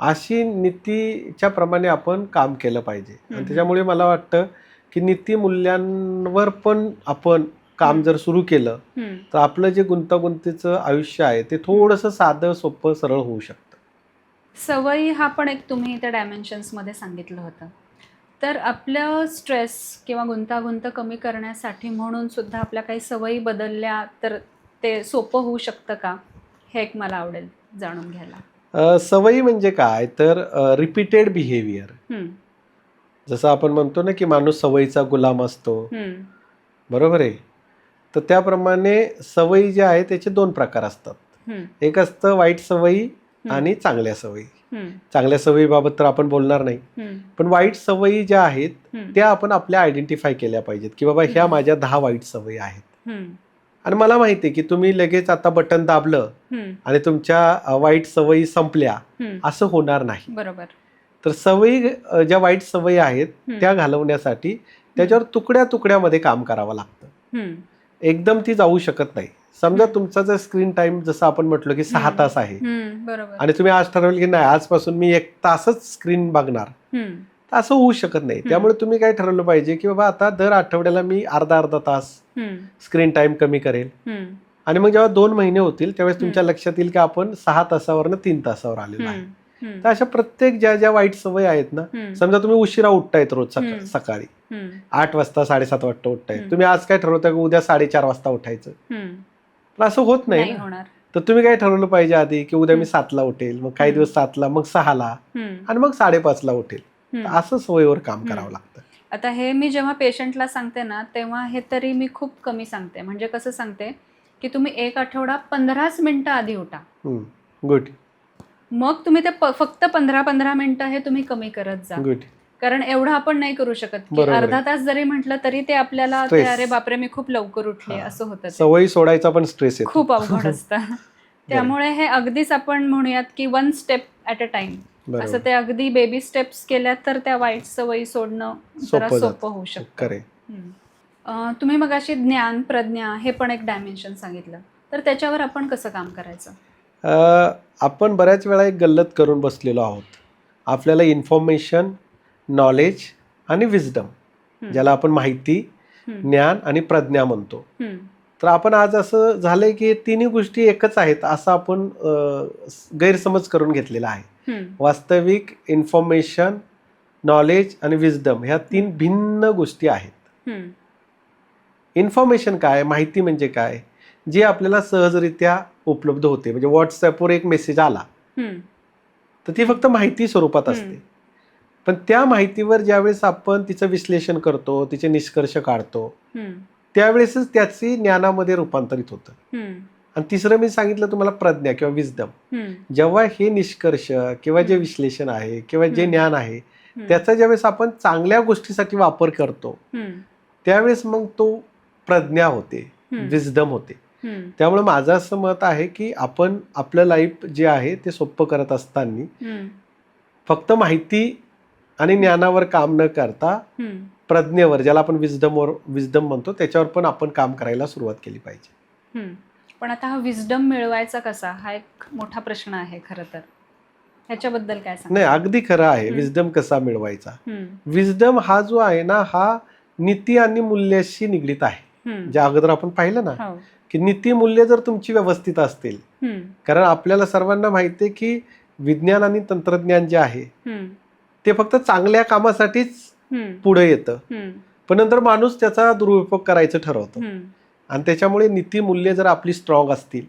अशी नीतीच्या प्रमाणे आपण काम केलं पाहिजे. आणि त्याच्यामुळे मला वाटतं की नीती मूल्यांवर पण आपण काम जर सुरू केलं तर आपलं जे गुंतागुंतीचं आयुष्य आहे ते थोडंसं साधं, सोपं, सरळ होऊ शकतं. सवयी हा पण एक तुम्ही त्या डायमेन्शन्समध्ये सांगितलं होतं. तर आपलं स्ट्रेस किंवा गुंतागुंत कमी करण्यासाठी म्हणून सुद्धा आपल्या काही सवयी बदलल्या तर ते सोपं होऊ शकतं का, हे एक मला आवडेल जाणून घ्यायला. सवयी म्हणजे काय तर रिपीटेड बिहेवियर. जसं आपण म्हणतो ना की माणूस सवयीचा गुलाम असतो, बरोबर आहे. तर त्याप्रमाणे सवयी ज्या आहेत त्याचे 2 प्रकार असतात. एक असतं वाईट सवयी आणि चांगल्या सवयी. चांगल्या सवयीबाबत तर आपण बोलणार नाही, पण वाईट सवयी ज्या आहेत त्या आपण आपल्या आयडेंटिफाय केल्या पाहिजेत की बाबा ह्या माझ्या 10 वाईट सवयी आहेत. आणि मला माहिती आहे की तुम्ही लगेच आता बटन दाबलं आणि तुमच्या वाईट सवयी संपल्या असं होणार नाही. बरोबर. तर सवयी ज्या वाईट सवयी आहेत त्या घालवण्यासाठी त्याच्यावर तुकड्या तुकड्यामध्ये काम करावं लागतं. एकदम ती जाऊ शकत नाही. समजा तुमचा जर स्क्रीन टाइम जसं आपण म्हटलं की 6 तास आहे आणि तुम्ही आज ठरवलं की नाही आजपासून मी 1 तासच स्क्रीन बघणार, असं होऊ शकत नाही. त्यामुळे तुम्ही काय ठरवलं पाहिजे की बाबा आता दर आठवड्याला मी अर्धा तास स्क्रीन टाइम कमी करेल आणि मग जेव्हा 2 महिने होतील त्यावेळेस तुमच्या लक्षात येईल की आपण 6 तासावरनं 3 तासावर आलेलो आहे. तर अशा प्रत्येक ज्या ज्या वाईट सवयी आहेत ना, समजा तुम्ही उशिरा उठतायत रोज सकाळी 8 वाजता 7:30 वाजता उठतायत, तुम्ही आज काय ठरवता की उद्या 4:30 वाजता उठायचं, पण असं होत नाही ना. तर तुम्ही काय ठरवलं पाहिजे आधी की उद्या मी 7ला उठेल, मग काही दिवस 7ला, मग 6ला आणि मग 5:30ला उठेल. असं सवयीवर काम करावं लागतं. आता हे मी जेव्हा पेशंटला सांगते ना तेव्हा हे तरी मी खूप कमी सांगते. म्हणजे कसं सांगते की तुम्ही 1 आठवडा 15 मिनिटं आधी उठा. गुड. मग तुम्ही ते फक्त 15 मिनिटं हे तुम्ही कमी करत जा. गुड. कारण एवढं आपण नाही करू शकत की अर्धा तास जरी म्हटलं तरी ते आपल्याला अरे बापरे मी खूप लवकर उठले असं होतं. सवयी सोडायचा पण स्ट्रेस येतो. खूप अवघड असतं. त्यामुळे हे अगदीच आपण म्हणूयात की 1 स्टेप ॲट अ टाइम, असं ते अगदी बेबी स्टेप्स केल्या तर त्या वाईट सवयी सोडणं जरा सोपं होऊ शकतं. तुम्ही मगाशी ज्ञान प्रज्ञा हे पण एक डायमेन्शन सांगितलं, तर त्याच्यावर आपण कसं काम करायचं? आपण बऱ्याच वेळा एक गल्लत करून बसलेलो आहोत. आपल्याला इन्फॉर्मेशन, नॉलेज आणि विजडम, ज्याला आपण माहिती, ज्ञान आणि प्रज्ञा म्हणतो. तर आपण आज असं झालंय की तिन्ही गोष्टी एकच आहेत असं आपण गैरसमज करून घेतलेला आहे. वास्तविक इन्फॉर्मेशन, नॉलेज आणि विजडम ह्या 3 भिन्न गोष्टी आहेत. इन्फॉर्मेशन काय, माहिती म्हणजे काय, जी आपल्याला सहजरित्या उपलब्ध होते. म्हणजे व्हॉट्सअपवर एक मेसेज आला तर ती फक्त माहिती स्वरूपात असते. पण त्या माहितीवर ज्यावेळेस आपण तिचं विश्लेषण करतो, तिचे निष्कर्ष काढतो, त्यावेळेसच त्याची ज्ञानामध्ये रूपांतरित होतं. आणि तिसरं मी सांगितलं तुम्हाला प्रज्ञा किंवा विजडम. जेव्हा हे निष्कर्ष किंवा जे विश्लेषण आहे किंवा जे ज्ञान आहे त्याचा ज्यावेळेस आपण चांगल्या गोष्टीसाठी वापर करतो त्यावेळेस मग तो प्रज्ञा होते, विजडम होते. त्यामुळे माझं असं मत आहे की आपण आपलं लाईफ जे आहे ते सोपं करत असताना फक्त माहिती आणि ज्ञानावर काम न करता प्रज्ञेवर, ज्याला आपण विजडम म्हणतो, त्याच्यावर पण आपण काम करायला सुरुवात केली पाहिजे. पण आता हा विजडम मिळवायचा कसा, हा एक मोठा प्रश्न आहे खरं तर. ह्याच्याबद्दल काय सांग? नाही, अगदी खरं आहे. विजडम कसा मिळवायचा? विजडम हा जो आहे ना, हा नीती आणि मूल्याशी निगडीत आहे. ज्या अगोदर आपण पाहिलं ना की नीती मूल्य जर तुमची व्यवस्थित असतील, कारण आपल्याला सर्वांना माहिती आहे की विज्ञान आणि तंत्रज्ञान जे आहे ते फक्त चांगल्या कामासाठीच पुढे येतं, पण नंतर माणूस त्याचा दुरुपयोग करायचं ठरवतो. आणि त्याच्यामुळे नीती मूल्य जर आपली स्ट्रॉंग असतील,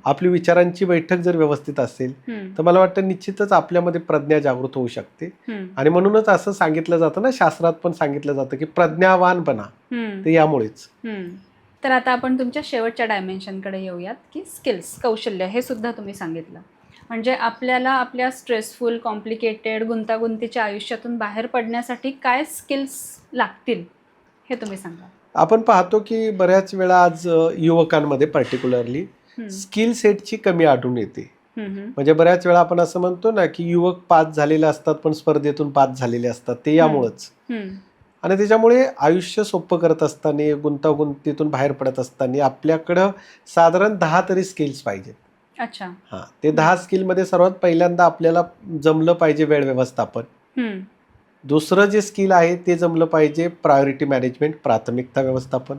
आपली विचारांची बैठक जर व्यवस्थित असेल, तर मला वाटतं निश्चितच आपल्यामध्ये प्रज्ञा जागृत होऊ शकते. आणि म्हणूनच असं सांगितलं जातं ना, शास्त्रात पण सांगितलं जातं की प्रज्ञावान बना. ते यामुळेच. तर आता आपण तुमच्या शेवटच्या डायमेन्शनकडे येऊयात की स्किल्स, कौशल्य. हे सुद्धा तुम्ही सांगितलं. म्हणजे आपल्याला आपल्या स्ट्रेसफुल, कॉम्प्लिकेटेड, गुंतागुंतीच्या आयुष्यातून बाहेर पडण्यासाठी काय स्किल्स लागतील हे तुम्ही सांगा. आपण पाहतो की बऱ्याच वेळा आज युवकांमध्ये पर्टिक्युलरली स्किल सेटची कमी आढळून येते. म्हणजे बऱ्याच वेळा आपण असं म्हणतो ना की युवक पास झालेले असतात पण स्पर्धेतून पास झालेले असतात, ते यामुळेच. आणि त्याच्यामुळे आयुष्य सोपं करत असताना, गुंतागुंतीतून बाहेर पडत असताना आपल्याकडं साधारण 10 तरी स्किल्स पाहिजेत. अच्छा. हां, ते 10 स्किलमध्ये सर्वात पहिल्यांदा आपल्याला जमलं पाहिजे वेळ व्यवस्थापन. दुसरं जे स्किल आहे ते जमलं पाहिजे प्रायोरिटी मॅनेजमेंट, प्राथमिकता व्यवस्थापन.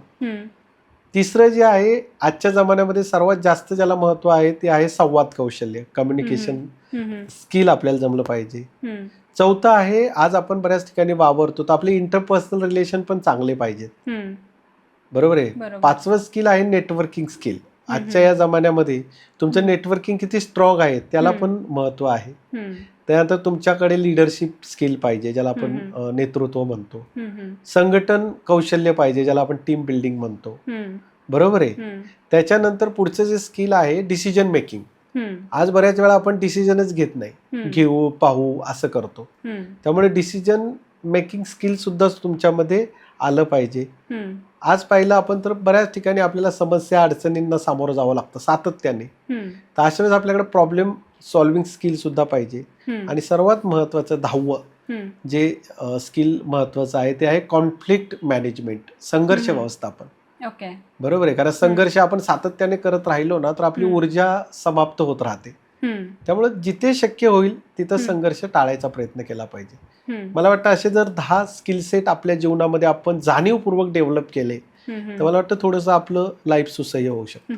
तिसरं जे आहे आजच्या जमान्यामध्ये सर्वात जास्त ज्याला महत्व आहे ते आहे संवाद कौशल्य, कम्युनिकेशन स्किल आपल्याला जमलं पाहिजे. चौथं आहे, आज आपण बऱ्याच ठिकाणी वावरतो तर आपले इंटरपर्सनल रिलेशन पण चांगले पाहिजेत. बरोबर आहे. 5वं स्किल आहे नेटवर्किंग स्किल. आजच्या या जमान्यामध्ये तुमचं नेटवर्किंग किती स्ट्रॉंग आहे त्याला पण महत्व आहे. त्यानंतर तुमच्याकडे लिडरशिप स्किल पाहिजे, ज्याला आपण नेतृत्व म्हणतो. संघटन कौशल्य पाहिजे, ज्याला आपण टीम बिल्डिंग म्हणतो. बरोबर आहे. त्याच्यानंतर पुढचं जे स्किल आहे डिसिजन मेकिंग. आज बऱ्याच वेळा आपण डिसिजनच घेत नाही, घेऊ पाहू असं करतो. त्यामुळे डिसिजन मेकिंग स्किल सुद्धा तुमच्यामध्ये आलं पाहिजे. आज पाहिलं आपण तर बऱ्याच ठिकाणी आपल्याला समस्या, अडचणींना सामोरं जावं लागतं सातत्याने. तर अशा वेळेस आपल्याकडे प्रॉब्लेम सॉल्व्हिंग स्किल सुद्धा पाहिजे. आणि सर्वात महत्वाचं 10वं जे स्किल महत्वाचं आहे ते आहे कॉन्फ्लिक्ट मॅनेजमेंट, संघर्ष व्यवस्थापन. ओके. बरोबर आहे. कारण संघर्ष आपण सातत्याने करत राहिलो ना तर आपली ऊर्जा समाप्त होत राहते. त्यामुळे जिथे शक्य होईल तिथं संघर्ष टाळायचा प्रयत्न केला पाहिजे. मला वाटतं असे जर 10 स्किल सेट आपल्या जीवनामध्ये आपण जाणीवपूर्वक डेव्हलप केले तर मला वाटतं थोडंसं आपलं लाईफ सुसह्य होऊ शकतं.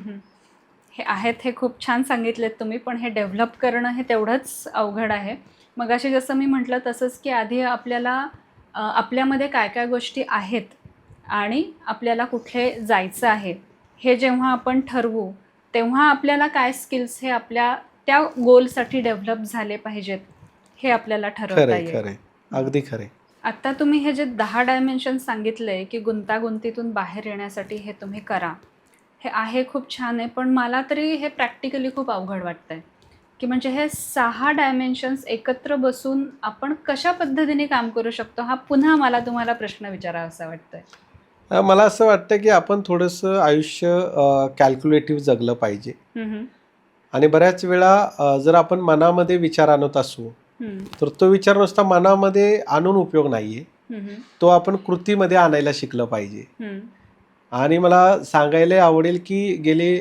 हे आहेत, हे खूप छान सांगितलेत तुम्ही, पण हे डेव्हलप करणं हे तेवढंच अवघड आहे. मग असे जसं मी म्हटलं तसंच की आधी आपल्याला आपल्यामध्ये काय काय गोष्टी आहेत आणि आपल्याला कुठे जायचं आहे हे जेव्हा आपण ठरवू तेव्हा आपल्याला काय स्किल्स हे आपल्या त्या गोलसाठी डेव्हलप झाले पाहिजेत हे आपल्याला ठरवता येईल. खरंय, अगदी खरंय. आत्ता तुम्ही हे जे 10 डायमेन्शन सांगितले की गुंतागुंतीतून बाहेर येण्यासाठी हे तुम्ही करा, हे आहे खूप छान आहे. पण मला तरी हे प्रॅक्टिकली खूप अवघड वाटतंय की म्हणजे हे 6 डायमेन्शन्स एकत्र बसून आपण कशा पद्धतीने काम करू शकतो, हा पुन्हा मला तुम्हाला प्रश्न विचारावासा वाटतोय. मला असं वाटतं की आपण थोडंसं आयुष्य कॅल्क्युलेटिव्ह जगलं पाहिजे. आणि बऱ्याच वेळा जर आपण मनामध्ये विचार आणत असू तर तो विचार नुसता मनामध्ये आणून उपयोग नाहीये, तो आपण कृतीमध्ये आणायला शिकलं पाहिजे. आणि मला सांगायला आवडेल की गेले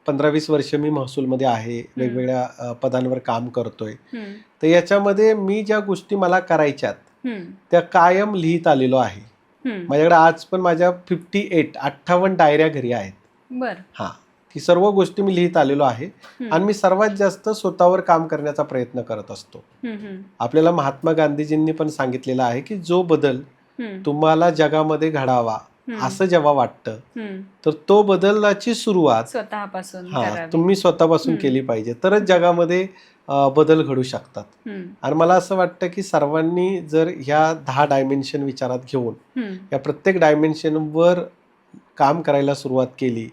15-20 वर्ष मी महसूलमध्ये आहे, वेगवेगळ्या पदांवर काम करतोय. तर याच्यामध्ये मी ज्या गोष्टी मला करायच्यात त्या कायम लिहित आलेलो आहे. माझ्याकडे आज पण माझ्या 58 डायऱ्या घरी आहेत. बरं. ही सर्व गोष्टी मी लिहित आलेलो आहे आणि मी सर्वात जास्त स्वतःवर काम करण्याचा प्रयत्न करत असतो. आपल्याला महात्मा गांधीजींनी पण सांगितलेलं आहे की जो बदल तुम्हाला जगामध्ये घडावा असं जेव्हा वाटतं तर तो बदलाची सुरुवात स्वतःपासून तुम्ही स्वतःपासून केली पाहिजे, तरच जगामध्ये बदल घडू शकतात. आणि मला असं वाटतं की सर्वांनी जर ह्या 10 डायमेन्शन विचारात घेऊन या प्रत्येक डायमेन्शनवर काम करायला सुरुवात केली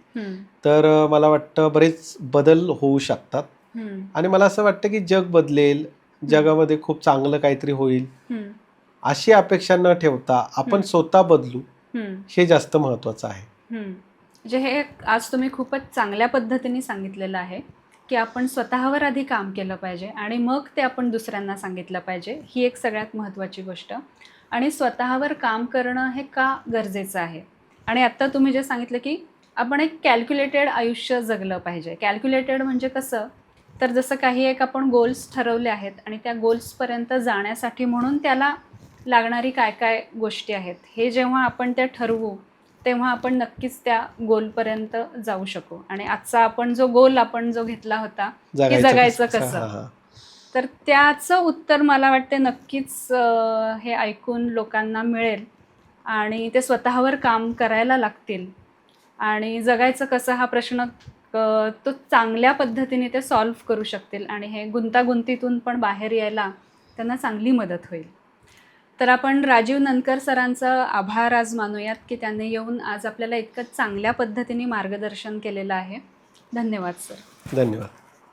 तर मला वाटतं बरेच बदल होऊ शकतात. आणि मला असं वाटतं की जग बदलेल, जगामध्ये खूप चांगलं काहीतरी होईल अशी अपेक्षा न ठेवता आपण स्वतः बदलू हे जास्त महत्वाचं आहे. म्हणजे हे आज तुम्ही खूपच चांगल्या पद्धतीने सांगितलेलं आहे की आपण स्वतःवर आधी काम केलं पाहिजे आणि मग ते आपण दुसऱ्यांना सांगितलं पाहिजे. ही एक सगळ्यात महत्त्वाची गोष्ट. आणि स्वतःवर काम करणं हे का गरजेचं आहे. आणि आत्ता तुम्ही जे सांगितलं की आपण एक कॅल्क्युलेटेड आयुष्य जगलं पाहिजे. कॅल्क्युलेटेड म्हणजे कसं, तर जसं काही एक आपण गोल्स ठरवले आहेत आणि त्या गोल्सपर्यंत जाण्यासाठी म्हणून त्याला लागणारी काय काय गोष्टी आहेत हे जेव्हा आपण त्या ठरवू तेव्हा आपण नक्कीच त्या गोलपर्यंत जाऊ शकू. आणि आजचा आपण जो गोल आपण जो घेतला होता की जगायचं कसं, तर त्याचं उत्तर मला वाटते नक्कीच हे ऐकून लोकांना मिळेल आणि ते स्वतःवर काम करायला लागतील आणि जगायचं कसं हा प्रश्न तो चांगल्या पद्धतीने ते सॉल्व्ह करू शकतील आणि हे गुंतागुंतीतून पण बाहेर यायला त्यांना चांगली मदत होईल. तर आपण राजीव ननकर सरांचा आभार आज मानूयात की त्यांनी येऊन आज आपल्याला इतकं चांगल्या पद्धतीने मार्गदर्शन केलेलं आहे. धन्यवाद सर. धन्यवाद.